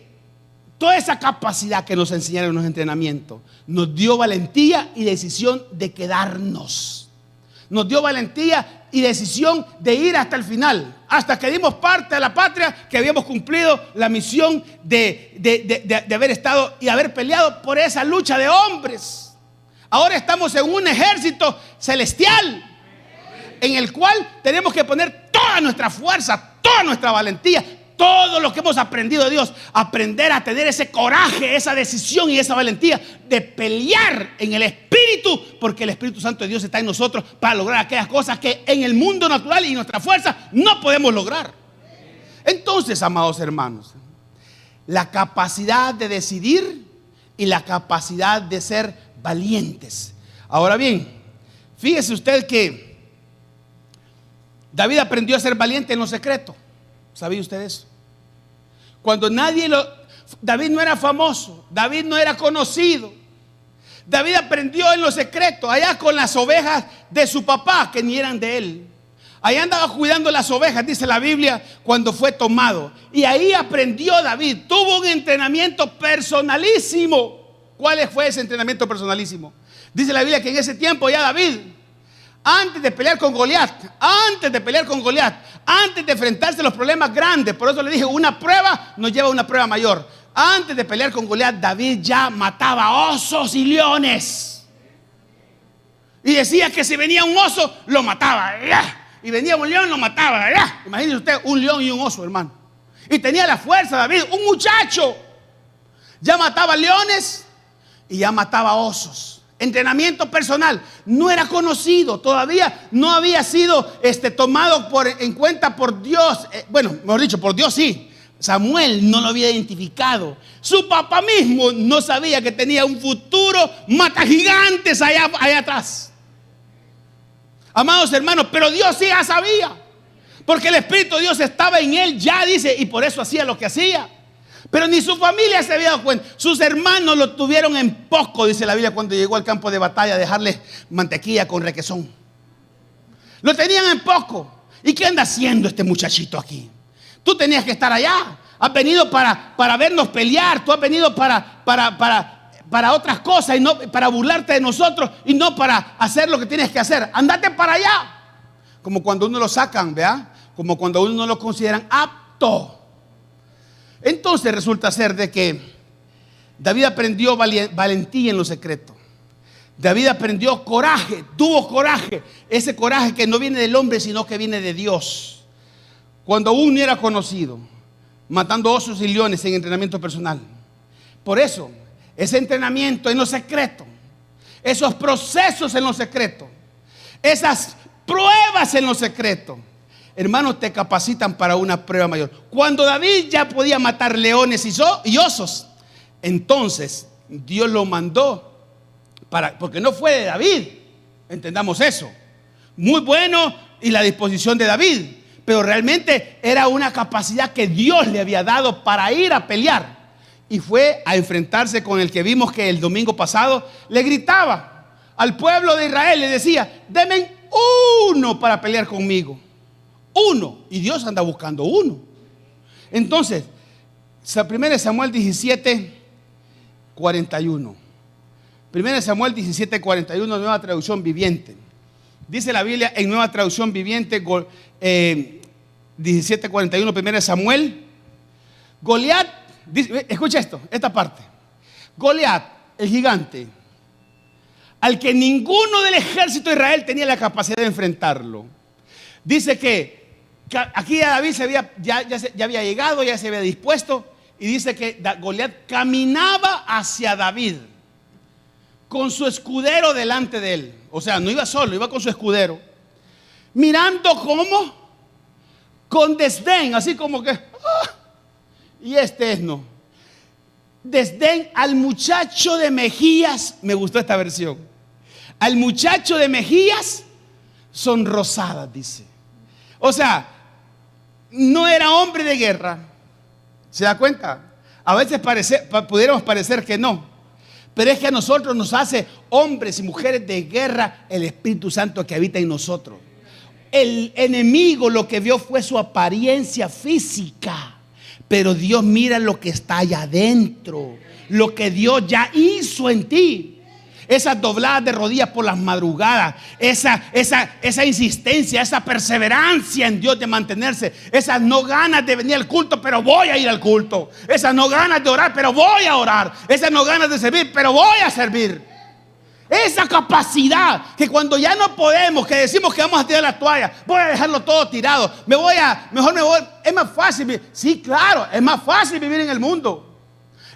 toda esa capacidad que nos enseñaron en los entrenamientos nos dio valentía y decisión de quedarnos. Nos dio valentía y decisión de ir hasta el final, hasta que dimos parte de la patria, que habíamos cumplido la misión de haber estado y haber peleado por esa lucha de hombres. Ahora estamos en un ejército celestial en el cual tenemos que poner toda nuestra fuerza, toda nuestra valentía, todo lo que hemos aprendido de Dios, aprender a tener ese coraje, esa decisión y esa valentía de pelear en el Espíritu, porque el Espíritu Santo de Dios está en nosotros para lograr aquellas cosas que en el mundo natural y nuestra fuerza no podemos lograr. Entonces, amados hermanos, la capacidad de decidir y la capacidad de ser valientes. Ahora bien, fíjese usted que David aprendió a ser valiente en lo secreto. ¿Sabía usted eso? Cuando David no era famoso, David no era conocido. David aprendió en lo secreto, allá con las ovejas de su papá, que ni eran de él. Allá andaba cuidando las ovejas, dice la Biblia, cuando fue tomado. Y ahí aprendió David, tuvo un entrenamiento personalísimo. ¿Cuál fue ese entrenamiento personalísimo? Dice la Biblia que en ese tiempo ya David, antes de pelear con Goliat, antes de enfrentarse a los problemas grandes, por eso le dije, una prueba nos lleva a una prueba mayor. Antes de pelear con Goliat, David ya mataba osos y leones. Y decía que si venía un oso, lo mataba. Y venía un león, lo mataba. Imagínese usted un león y un oso, hermano. Y tenía la fuerza, David, un muchacho. Ya mataba leones y ya mataba osos. Entrenamiento personal. No era conocido, todavía no había sido tomado en cuenta por Dios. Bueno, mejor dicho, por Dios sí. Samuel no lo había identificado. Su papá mismo no sabía que tenía un futuro mata gigantes allá atrás. Amados hermanos, pero Dios sí ya sabía, porque el Espíritu de Dios estaba en él, ya dice, y por eso hacía lo que hacía. Pero ni su familia se había dado cuenta. Sus hermanos lo tuvieron en poco, dice la Biblia, cuando llegó al campo de batalla a dejarle mantequilla con requesón. Lo tenían en poco. ¿Y qué anda haciendo este muchachito aquí? Tú tenías que estar allá. Has venido para vernos pelear. Tú has venido para otras cosas y no para burlarte de nosotros y no para hacer lo que tienes que hacer. Andate para allá. Como cuando uno lo sacan, ¿verdad? Como cuando uno no lo consideran apto. Entonces resulta ser de que David aprendió valentía en lo secreto. David aprendió coraje, tuvo coraje. Ese coraje que no viene del hombre, sino que viene de Dios. Cuando aún no era conocido, matando osos y leones en entrenamiento personal. Por eso, ese entrenamiento en lo secreto, esos procesos en lo secreto, esas pruebas en lo secreto, hermanos, te capacitan para una prueba mayor. Cuando David ya podía matar leones y osos, entonces Dios lo mandó porque no fue de David, entendamos eso. Muy bueno y la disposición de David, pero realmente era una capacidad que Dios le había dado para ir a pelear. Y fue a enfrentarse con el que vimos que el domingo pasado le gritaba al pueblo de Israel, le decía: denme uno para pelear conmigo. Uno. Y Dios anda buscando uno. Entonces, 1 Samuel 17:41. 1 Samuel 17:41, nueva traducción viviente. Dice la Biblia en nueva traducción viviente, 17:41, 1 Samuel. Goliat, escucha esto, esta parte. Goliat, el gigante, al que ninguno del ejército de Israel tenía la capacidad de enfrentarlo. Dice que aquí David ya había llegado, ya se había dispuesto. Y dice que Goliat caminaba hacia David con su escudero delante de él. O sea, no iba solo, iba con su escudero, mirando como con desdén, así como que y no. Desdén al muchacho de mejillas. Me gustó esta versión. Al muchacho de mejillas sonrosadas, dice. O sea, no era hombre de guerra. ¿Se da cuenta? A veces pudiéramos parecer que no, pero es que a nosotros nos hace hombres y mujeres de guerra el Espíritu Santo que habita en nosotros. El enemigo lo que vio fue su apariencia física, pero Dios mira lo que está allá adentro, lo que Dios ya hizo en ti. Esas dobladas de rodillas por las madrugadas, esa insistencia, esa perseverancia en Dios de mantenerse, esas no ganas de venir al culto, pero voy a ir al culto, esas no ganas de orar, pero voy a orar, esas no ganas de servir, pero voy a servir. Esa capacidad que cuando ya no podemos, que decimos que vamos a tirar la toalla, voy a dejarlo todo tirado, mejor me voy. Es más fácil, sí, claro, es más fácil vivir en el mundo,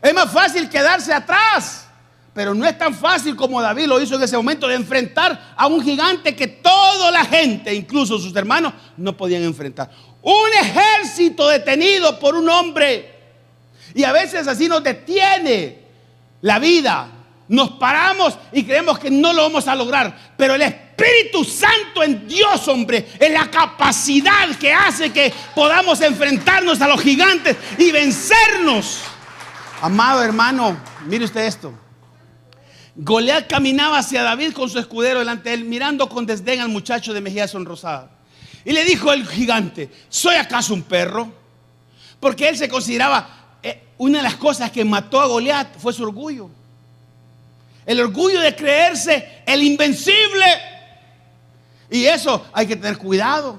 es más fácil quedarse atrás. Pero no es tan fácil como David lo hizo en ese momento, de enfrentar a un gigante que toda la gente, incluso sus hermanos, no podían enfrentar. Un ejército detenido por un hombre. Y a veces así nos detiene la vida. Nos paramos y creemos que no lo vamos a lograr. Pero el Espíritu Santo en Dios, hombre, es la capacidad que hace que podamos enfrentarnos a los gigantes y vencernos. Amado hermano, mire usted esto. Goliat caminaba hacia David con su escudero delante de él, mirando con desdén al muchacho de mejillas sonrosadas. Y le dijo el gigante: ¿soy acaso un perro? Porque él se consideraba, una de las cosas que mató a Goliat fue su orgullo. El orgullo de creerse el invencible. Y eso hay que tener cuidado.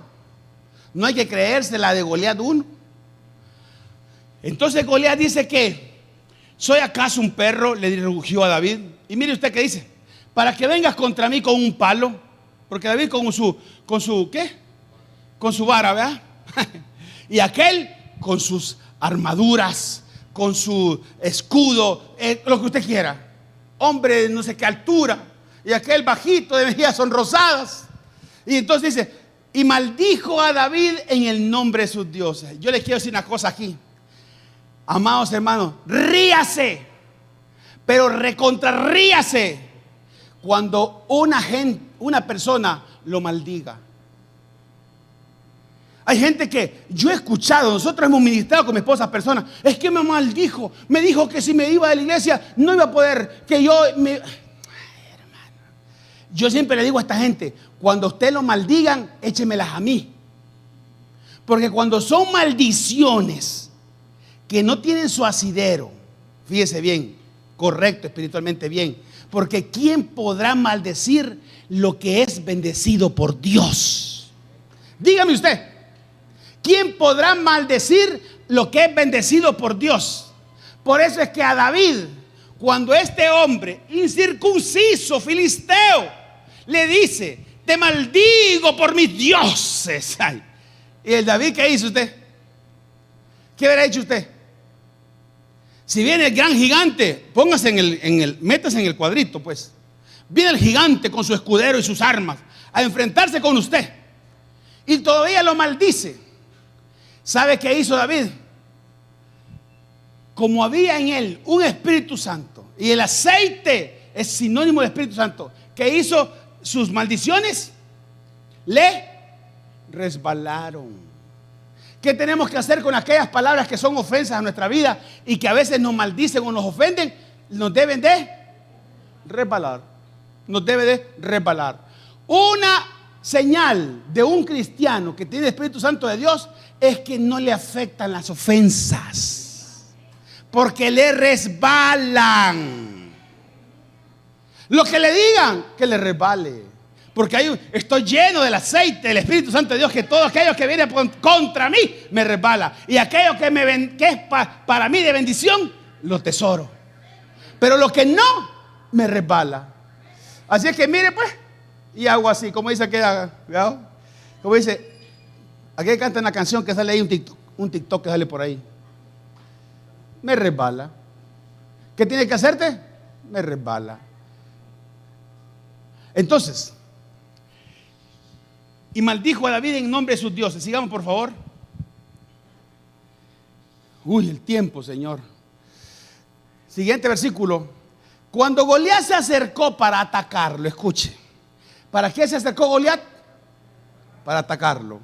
No hay que creerse la de Goliat 1. Entonces Goliat dice que: ¿soy acaso un perro?, le rugió a David. Y mire usted qué dice: para que vengas contra mí con un palo. Porque David con su ¿qué? Con su vara, ¿verdad? Y aquel con sus armaduras, con su escudo, lo que usted quiera. Hombre de no sé qué altura. Y aquel bajito de mejillas sonrosadas. Y entonces dice: y maldijo a David en el nombre de sus dioses. Yo les quiero decir una cosa aquí. Amados hermanos, ríase, pero recontrarríase cuando una persona lo maldiga. Hay gente que yo he escuchado, nosotros hemos ministrado con mi esposa personas: es que me maldijo, me dijo que si me iba de la iglesia no iba a poder, que Ay, hermano, yo siempre le digo a esta gente: cuando usted lo maldigan, échemelas a mí. Porque cuando son maldiciones que no tienen su asidero, fíjese bien, correcto, espiritualmente bien, porque ¿quién podrá maldecir lo que es bendecido por Dios? Dígame usted, ¿quién podrá maldecir lo que es bendecido por Dios? Por eso es que a David, cuando este hombre incircunciso filisteo le dice: te maldigo por mis dioses. Ay. ¿Y el David qué hizo usted? ¿Qué hubiera hecho usted? Si viene el gran gigante, póngase métase en el cuadrito, pues. Viene el gigante con su escudero y sus armas a enfrentarse con usted, y todavía lo maldice. ¿Sabe qué hizo David? Como había en él un Espíritu Santo, y el aceite es sinónimo de Espíritu Santo, ¿qué hizo? Sus maldiciones le resbalaron. ¿Qué tenemos que hacer con aquellas palabras que son ofensas a nuestra vida y que a veces nos maldicen o nos ofenden? Nos deben de resbalar. Nos debe de resbalar. Una señal de un cristiano que tiene el Espíritu Santo de Dios es que no le afectan las ofensas, porque le resbalan. Lo que le digan, que le resbale. Porque ahí estoy lleno del aceite del Espíritu Santo de Dios, que todo aquello que viene contra mí me resbala. Y aquello que es para mí de bendición, lo tesoro. Pero lo que no, me resbala. Así es que mire pues, y hago así, como dice aquella, como dice, aquí canta una canción que sale ahí, un TikTok que sale por ahí. Me resbala. ¿Qué tiene que hacerte? Me resbala. Entonces, y maldijo a David en nombre de sus dioses. Sigamos, por favor. Uy, el tiempo, Señor. Siguiente versículo. Cuando Goliat se acercó para atacarlo, escuche. ¿Para qué se acercó Goliat? Para atacarlo.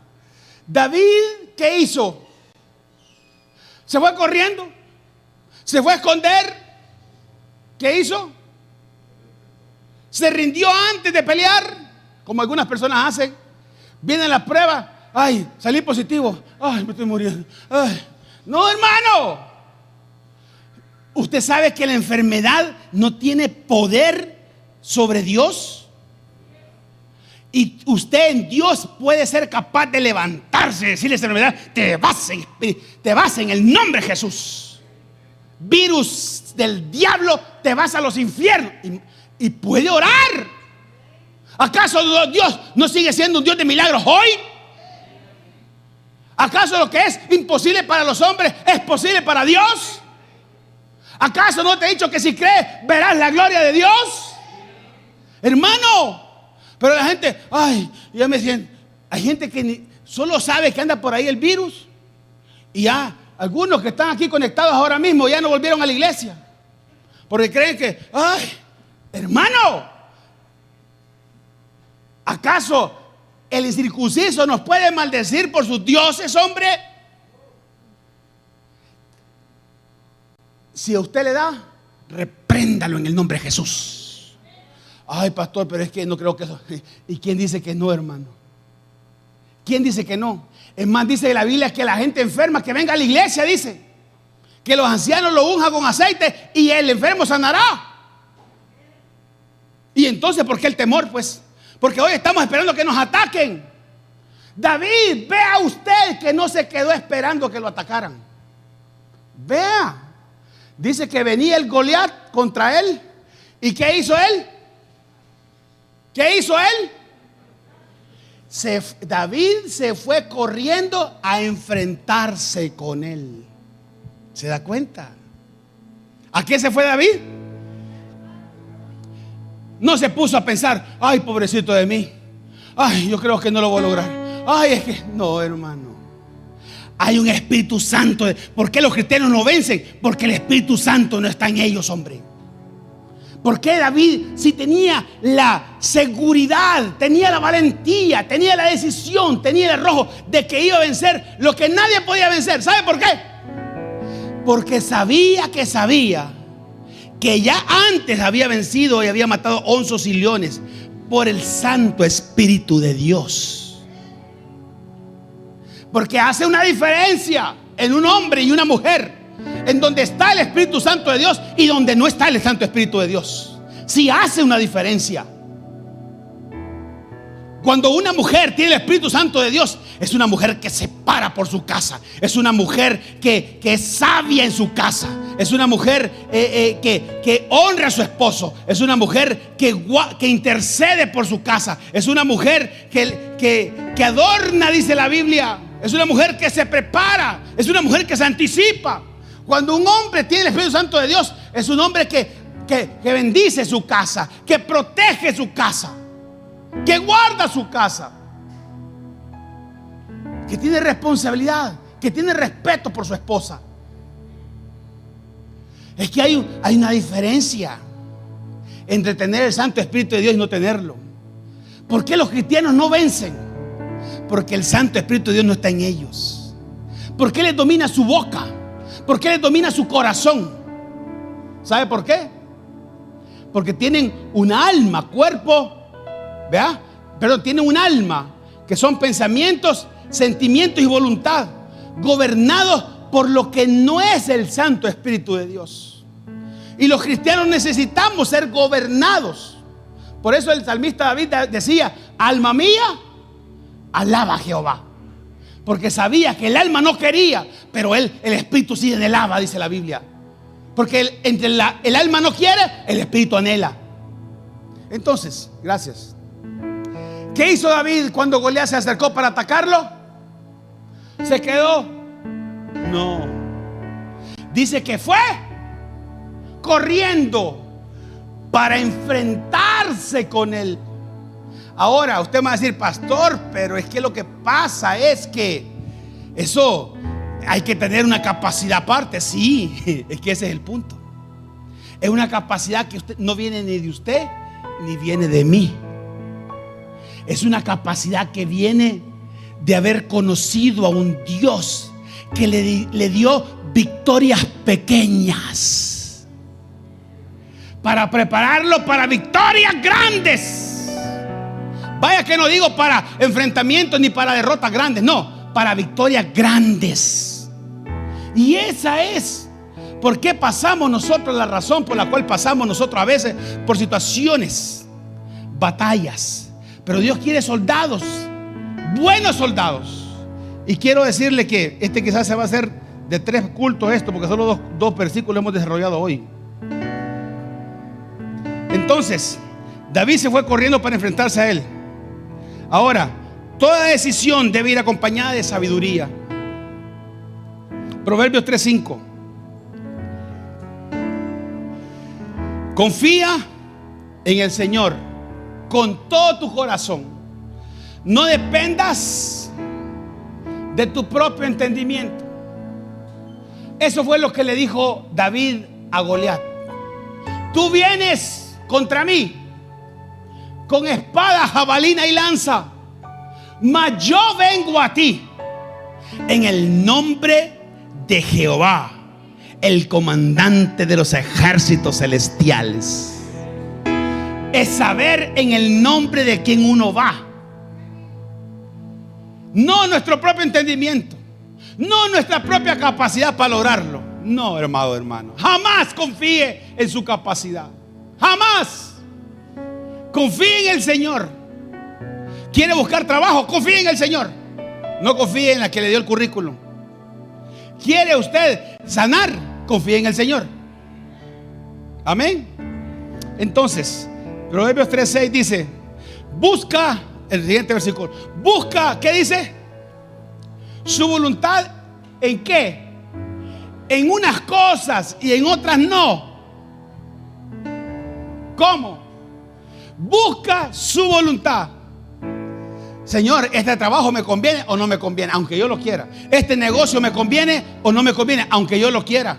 David, ¿qué hizo? Se fue corriendo. Se fue a esconder. ¿Qué hizo? Se rindió antes de pelear, como algunas personas hacen. Vienen las pruebas, ay, salí positivo, ay, me estoy muriendo. Ay. No, hermano. ¿Usted sabe que la enfermedad no tiene poder sobre Dios? Y usted en Dios puede ser capaz de levantarse y decirle a esa enfermedad, te vas en el nombre de Jesús. Virus del diablo, te vas a los infiernos. Y puede orar. ¿Acaso Dios no sigue siendo un Dios de milagros hoy? ¿Acaso lo que es imposible para los hombres es posible para Dios? ¿Acaso no te he dicho que si crees verás la gloria de Dios? Hermano, pero la gente, ay, ya me decían, hay gente que solo sabe que anda por ahí el virus. Y ya, algunos que están aquí conectados ahora mismo ya no volvieron a la iglesia. Porque creen que, ay, hermano, ¿acaso el incircunciso nos puede maldecir por sus dioses, hombre? Si a usted le da, repréndalo en el nombre de Jesús. Ay, pastor, pero es que no creo que eso. ¿Y quién dice que no, hermano? ¿Quién dice que no? Es más, dice la Biblia que la gente enferma que venga a la iglesia, dice que los ancianos lo unjan con aceite y el enfermo sanará. Y entonces, ¿por qué el temor? Pues porque hoy estamos esperando que nos ataquen. David, vea usted que no se quedó esperando que lo atacaran. Vea. Dice que venía el Goliat contra él. ¿Y qué hizo él? ¿Qué hizo él? David se fue corriendo a enfrentarse con él. ¿Se da cuenta? ¿A qué se fue David? No se puso a pensar, ay, pobrecito de mí, ay, yo creo que no lo voy a lograr, ay, es que no, hermano. Hay un Espíritu Santo. ¿Por qué los cristianos no vencen? Porque el Espíritu Santo no está en ellos, hombre. ¿Por qué David, si tenía la seguridad, tenía la valentía, tenía la decisión, tenía el arrojo de que iba a vencer lo que nadie podía vencer? ¿Sabe por qué? Porque sabía que ya antes había vencido y había matado onzos y leones por el Santo Espíritu de Dios. Porque hace una diferencia en un hombre y una mujer, en donde está el Espíritu Santo de Dios y donde no está el Santo Espíritu de Dios. Sí hace una diferencia. Cuando una mujer tiene el Espíritu Santo de Dios, es una mujer que se para por su casa. Es una mujer que es sabia en su casa. Es una mujer que honra a su esposo. Es una mujer que intercede por su casa. Es una mujer que adorna, dice la Biblia. Es una mujer que se prepara. Es una mujer que se anticipa. Cuando un hombre tiene el Espíritu Santo de Dios, es un hombre que bendice su casa, que protege su casa, que guarda su casa, que tiene responsabilidad, que tiene respeto por su esposa. Es que hay una diferencia entre tener el Santo Espíritu de Dios y no tenerlo. ¿Por qué los cristianos no vencen? Porque el Santo Espíritu de Dios no está en ellos. ¿Por qué les domina su boca? ¿Por qué les domina su corazón? ¿Sabe por qué? Porque tienen un alma, cuerpo, ¿vea? Perdón, tienen un alma que son pensamientos, sentimientos y voluntad, gobernados por lo que no es el Santo Espíritu de Dios. Y los cristianos necesitamos ser gobernados. Por eso el salmista David decía: alma mía, alaba a Jehová. Porque sabía que el alma no quería, pero el espíritu sí anhelaba, dice la Biblia. Porque el alma no quiere, el espíritu anhela. Entonces, gracias. ¿Qué hizo David cuando Goliat se acercó para atacarlo? ¿Se quedó? No. Dice que fue corriendo para enfrentarse con él. Ahora usted me va a decir: pastor, pero es que lo que pasa es que eso hay que tener una capacidad aparte. Sí, es que ese es el punto. Es una capacidad que no viene ni de usted ni viene de mí. Es una capacidad que viene de haber conocido a un Dios que le dio victorias pequeñas para prepararlo para victorias grandes. Vaya que no digo para enfrentamientos ni para derrotas grandes, no, para victorias grandes. Y esa es por qué pasamos nosotros, la razón por la cual pasamos nosotros a veces por situaciones, batallas. Pero Dios quiere soldados, buenos soldados. Y quiero decirle que quizás se va a hacer de 3 cultos esto, porque solo dos versículos hemos desarrollado hoy. Entonces, David se fue corriendo para enfrentarse a él. Ahora, toda decisión debe ir acompañada de sabiduría. Proverbios 3:5. Confía en el Señor con todo tu corazón. No dependas de tu propio entendimiento. Eso fue lo que le dijo David a Goliat. Tú vienes contra mí con espada, jabalina y lanza, mas yo vengo a ti en el nombre de Jehová, el comandante de los ejércitos celestiales. Es saber en el nombre de quien uno va, no nuestro propio entendimiento, no nuestra propia capacidad para lograrlo. No, hermano, jamás confíe en su capacidad. Jamás. Confíe en el Señor. ¿Quiere buscar trabajo? Confíe en el Señor. No confíe en la que le dio el currículum. ¿Quiere usted sanar? Confíe en el Señor. Amén. Entonces, Proverbios 3:6 dice: busca, el siguiente versículo, busca, ¿qué dice? Su voluntad, ¿en qué? En unas cosas y en otras no. ¿Cómo? Busca su voluntad. Señor, ¿este trabajo me conviene o no me conviene? Aunque yo lo quiera. ¿Este negocio me conviene o no me conviene? Aunque yo lo quiera.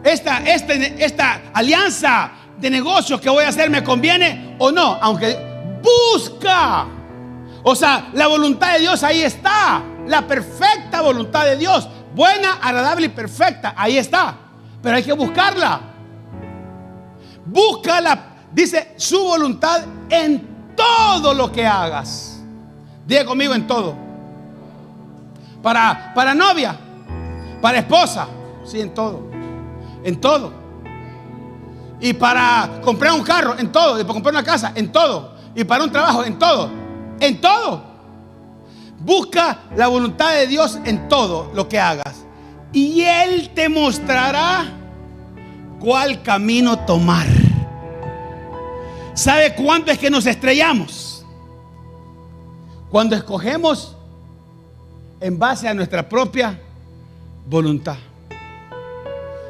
Esta alianza de negocios que voy a hacer, ¿me conviene o no? Aunque busca. O sea, la voluntad de Dios ahí está. La perfecta voluntad de Dios. Buena, agradable y perfecta. Ahí está. Pero hay que buscarla. Búscala. Dice su voluntad en todo lo que hagas. Diga conmigo: en todo. Para novia, para esposa, sí, en todo. En todo. Y para comprar un carro, en todo. Y para comprar una casa, en todo. Y para un trabajo, en todo. En todo. Busca la voluntad de Dios en todo lo que hagas, y Él te mostrará cuál camino tomar. ¿Sabe cuándo es que nos estrellamos? Cuando escogemos en base a nuestra propia voluntad.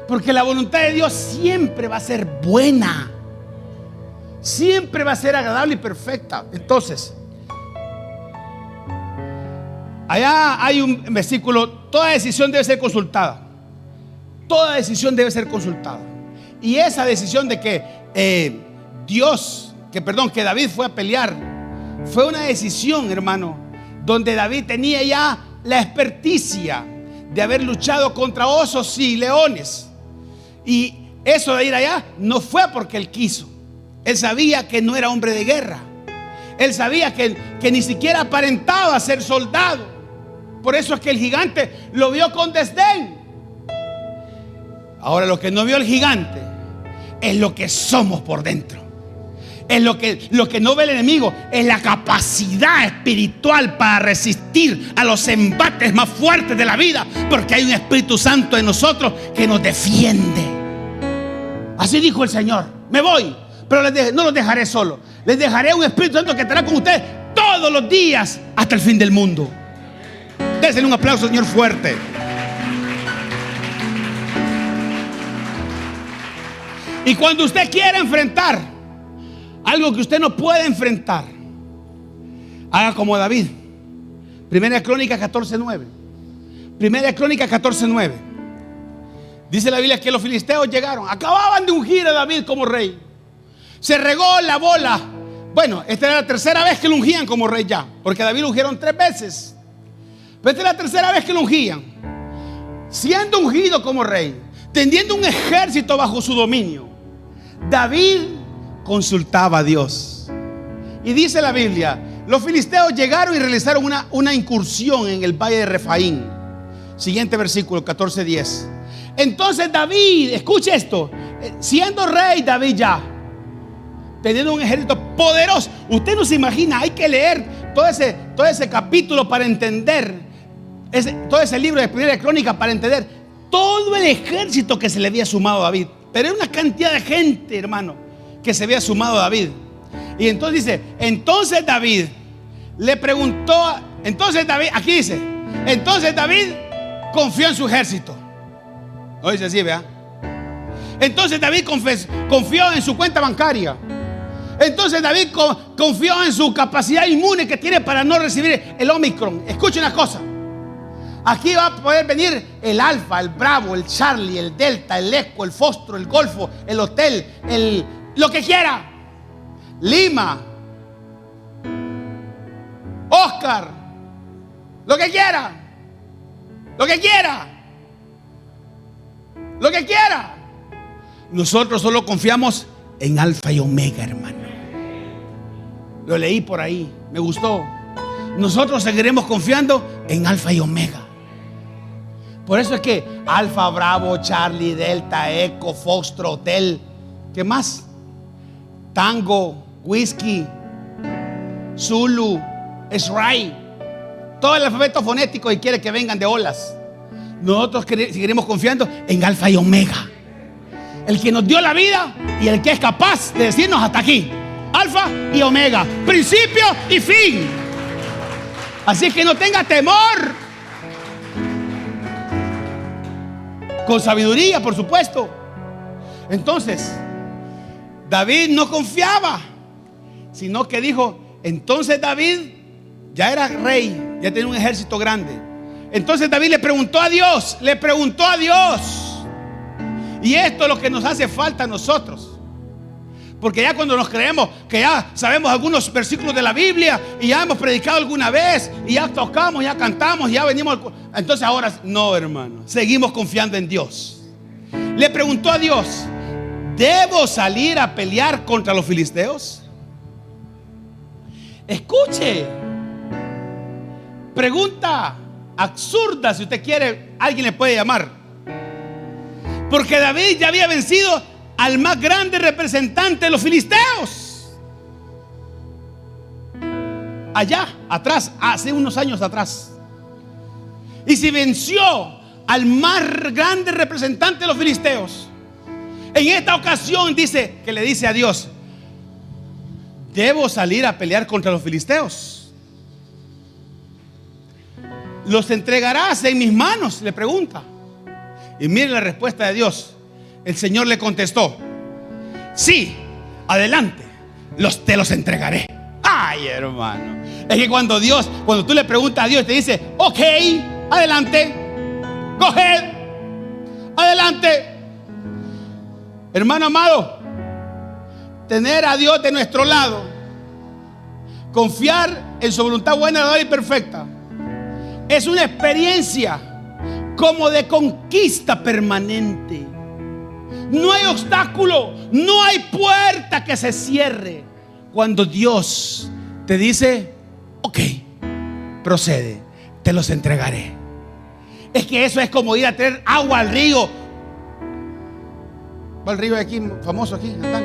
Porque la voluntad de Dios siempre va a ser buena, siempre va a ser agradable y perfecta. Entonces, allá hay un versículo: toda decisión debe ser consultada. Toda decisión debe ser consultada. Y esa decisión de que que David fue a pelear, fue una decisión, hermano, donde David tenía ya la experticia de haber luchado contra osos y leones. Y eso de ir allá no fue porque él quiso. Él sabía que no era hombre de guerra. Él sabía que ni siquiera aparentaba ser soldado. Por eso es que el gigante lo vio con desdén. Ahora, lo que no vio el gigante es lo que somos por dentro. Es lo que no ve el enemigo. Es la capacidad espiritual para resistir a los embates más fuertes de la vida. Porque hay un Espíritu Santo en nosotros que nos defiende. Así dijo el Señor: me voy, pero no los dejaré solos. Les dejaré un Espíritu Santo que estará con ustedes todos los días hasta el fin del mundo. Denle un aplauso, Señor, fuerte. Y cuando usted quiera enfrentar algo que usted no puede enfrentar, haga como David. Primera Crónica 14:9. Primera Crónica 14:9. Dice la Biblia que los filisteos llegaron, acababan de ungir a David como rey. Se regó la bola. Bueno, esta era la tercera vez que lo ungían como rey ya, porque a David lo ungieron 3 veces. Pero esta es la tercera vez que lo ungían. Siendo ungido como rey, teniendo un ejército bajo su dominio, David consultaba a Dios. Y dice la Biblia, los filisteos llegaron y realizaron una incursión en el valle de Refaín. Siguiente versículo, 14:10. Entonces David, escuche esto, siendo rey David ya, teniendo un ejército poderoso. Usted no se imagina, hay que leer todo ese capítulo para entender, todo ese libro de Primera Crónica para entender todo el ejército que se le había sumado a David. Pero era una cantidad de gente, hermano, que se había sumado a David. Y entonces dice, entonces David le preguntó, aquí dice, entonces David confió en su ejército. No dice así, vea. Entonces David confió en su cuenta bancaria. Entonces David confió en su capacidad inmune que tiene para no recibir el Omicron. Escuche una cosa. Aquí va a poder venir el Alfa, el Bravo, el Charlie, el Delta, el Eco, el Fostro, el Golfo, el Hotel, lo que quiera. Lima, Oscar, lo que quiera. Lo que quiera. Lo que quiera. Nosotros solo confiamos en Alfa y Omega, hermano. Lo leí por ahí, me gustó. Nosotros seguiremos confiando en Alfa y Omega. Por eso es que Alfa, Bravo, Charlie, Delta, Eco, Foxtrot, Hotel, ¿qué más? Tango, Whisky, Zulu, Israel, todo el alfabeto fonético y quiere que vengan de olas. Nosotros seguiremos confiando en Alfa y Omega, el que nos dio la vida y el que es capaz de decirnos hasta aquí. Alfa y Omega, principio y fin. Así que no tenga temor. Con sabiduría, por supuesto. Entonces, David no confiaba, sino que dijo, entonces David ya era rey, ya tenía un ejército grande. Entonces David le preguntó a Dios. Y esto es lo que nos hace falta a nosotros. Porque ya cuando nos creemos que ya sabemos algunos versículos de la Biblia y ya hemos predicado alguna vez y ya tocamos, ya cantamos, ya venimos, entonces ahora no, hermano, seguimos confiando en Dios. Le preguntó a Dios, ¿debo salir a pelear contra los filisteos? Escuche, pregunta absurda, si usted quiere, alguien le puede llamar. Porque David ya había vencido al más grande representante de los filisteos. Allá atrás, hace unos años atrás. Y si venció al más grande representante de los filisteos, en esta ocasión dice que le dice a Dios, ¿debo salir a pelear contra los filisteos? ¿Los entregarás en mis manos?, le pregunta. Y mire la respuesta de Dios. El Señor le contestó, sí, adelante, te los entregaré. Ay, hermano, es que cuando tú le preguntas a Dios, te dice, ok, adelante, go ahead, adelante. Hermano amado, tener a Dios de nuestro lado, confiar en su voluntad buena, y perfecta, es una experiencia como de conquista permanente. No hay obstáculo, no hay puerta que se cierre cuando Dios te dice: ok, procede, te los entregaré. Es que eso es como ir a traer agua al río. Va al río de aquí, famoso aquí, acá.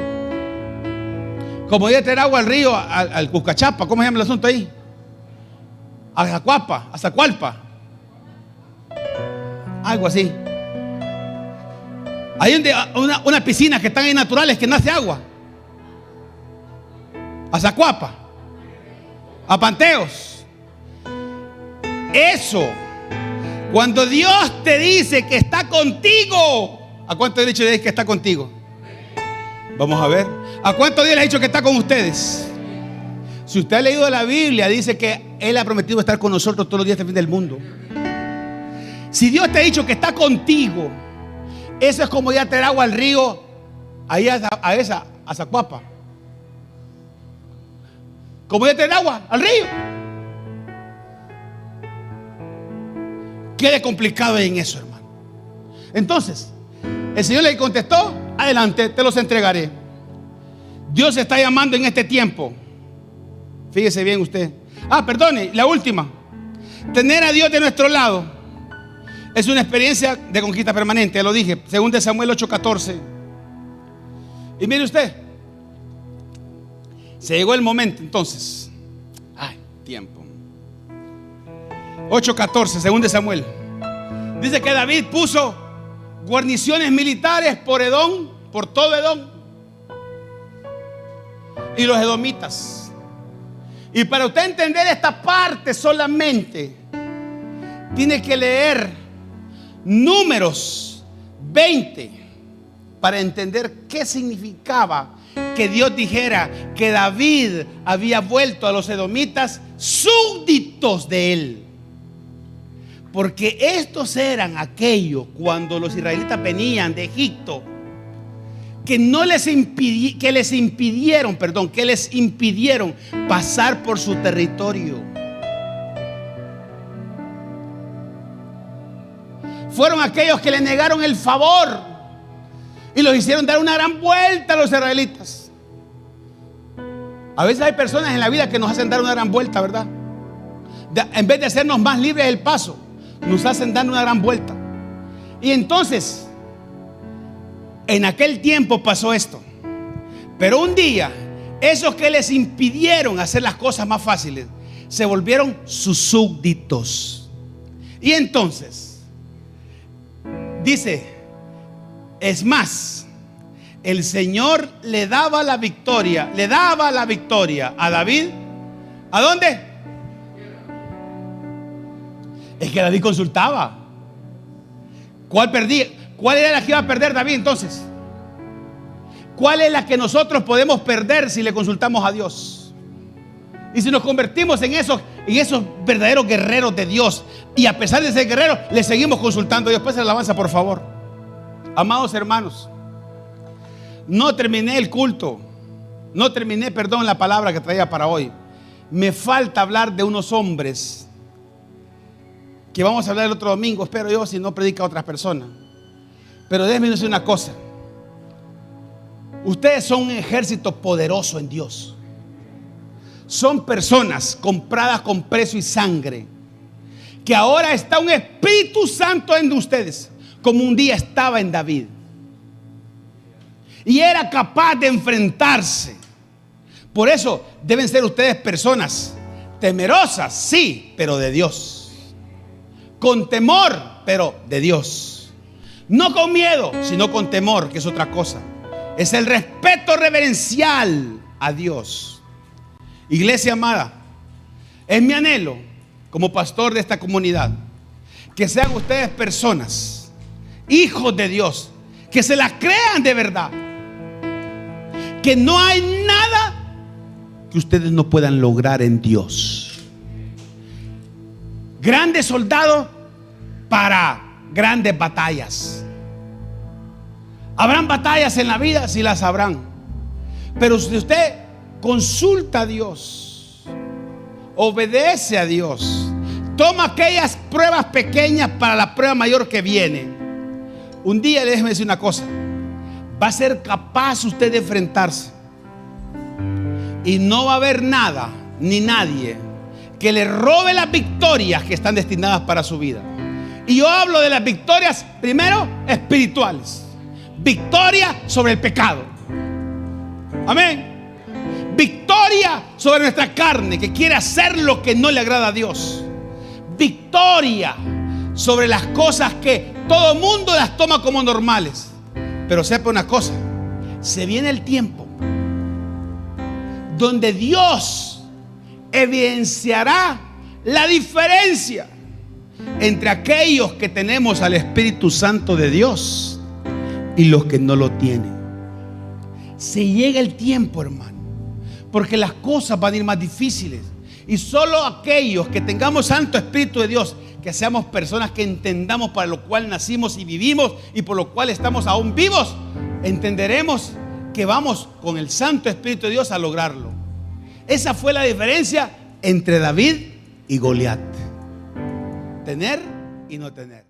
Como ir a traer agua al río, al Cuscachapa, ¿cómo se llama el asunto ahí? A Zacuapa, a Zacualpa, algo así. Hay una piscina que están ahí naturales que nace agua. A Zacuapa, a Panteos. Eso, cuando Dios te dice que está contigo, ¿a cuánto he dicho que está contigo? Vamos a ver. ¿A cuánto Dios le ha dicho que está con ustedes? Si usted ha leído la Biblia, dice que Él ha prometido estar con nosotros todos los días hasta el fin del mundo. Si Dios te ha dicho que está contigo, eso es como ir a traer agua al río, ahí a Zacuapa. Como ir a traer agua al río. ¿Qué de complicado hay en eso, hermano? Entonces, el Señor le contestó: adelante, te los entregaré. Dios está llamando en este tiempo. Fíjese bien usted. Perdone, la última. Tener a Dios de nuestro lado es una experiencia de conquista permanente. Ya lo dije, 2 Samuel 8:14. Y mire usted, se llegó el momento entonces. Tiempo. 8:14, 2 Samuel. Dice que David puso guarniciones militares por Edom, por todo Edom y los edomitas. Y para usted entender esta parte solamente tiene que leer Números 20 para entender qué significaba que Dios dijera que David había vuelto a los edomitas súbditos de él. Porque estos eran aquellos cuando los israelitas venían de Egipto que les impidieron pasar por su territorio. Fueron aquellos que le negaron el favor y los hicieron dar una gran vuelta a los israelitas. A veces hay personas en la vida que nos hacen dar una gran vuelta, ¿verdad? En vez de hacernos más libres del paso, nos hacen dar una gran vuelta. Y entonces, en aquel tiempo pasó esto. Pero un día, esos que les impidieron hacer las cosas más fáciles se volvieron sus súbditos. Y entonces dice, es más, el Señor le daba la victoria a David. ¿A dónde? Es que David consultaba. ¿Cuál perdía? ¿Cuál era la que iba a perder David entonces? ¿Cuál es la que nosotros podemos perder si le consultamos a Dios? Y si nos convertimos en esos verdaderos guerreros de Dios, y a pesar de ser guerreros, le seguimos consultando a Dios. Pues la alabanza, por favor. Amados hermanos, no terminé el culto. No terminé, la palabra que traía para hoy. Me falta hablar de unos hombres que vamos a hablar el otro domingo, espero yo, si no predica a otras personas. Pero déjenme decir una cosa. Ustedes son un ejército poderoso en Dios. Son personas compradas con precio y sangre, que ahora está un Espíritu Santo en ustedes, como un día estaba en David, y era capaz de enfrentarse. Por eso deben ser ustedes personas temerosas, sí, pero de Dios. Con temor, pero de Dios. No con miedo, sino con temor, que es otra cosa. Es el respeto reverencial a Dios. Iglesia amada, es mi anhelo como pastor de esta comunidad que sean ustedes personas, hijos de Dios, que se las crean de verdad, que no hay nada que ustedes no puedan lograr en Dios. Grandes soldados para grandes batallas. Habrán batallas en la vida, sí las habrán. Pero si usted consulta a Dios, obedece a Dios, toma aquellas pruebas pequeñas para la prueba mayor que viene. Un día, déjeme decir una cosa, va a ser capaz usted de enfrentarse y no va a haber nada ni nadie que le robe las victorias que están destinadas para su vida. Y yo hablo de las victorias, primero, espirituales. Victoria sobre el pecado. Amén. Victoria sobre nuestra carne que quiere hacer lo que no le agrada a Dios. Victoria sobre las cosas que todo el mundo las toma como normales. Pero sepa una cosa, se viene el tiempo donde Dios evidenciará la diferencia entre aquellos que tenemos al Espíritu Santo de Dios y los que no lo tienen. Se llega el tiempo, hermano, porque las cosas van a ir más difíciles. Y solo aquellos que tengamos Santo Espíritu de Dios, que seamos personas que entendamos para lo cual nacimos y vivimos y por lo cual estamos aún vivos, entenderemos que vamos con el Santo Espíritu de Dios a lograrlo. Esa fue la diferencia entre David y Goliat. Tener y no tener.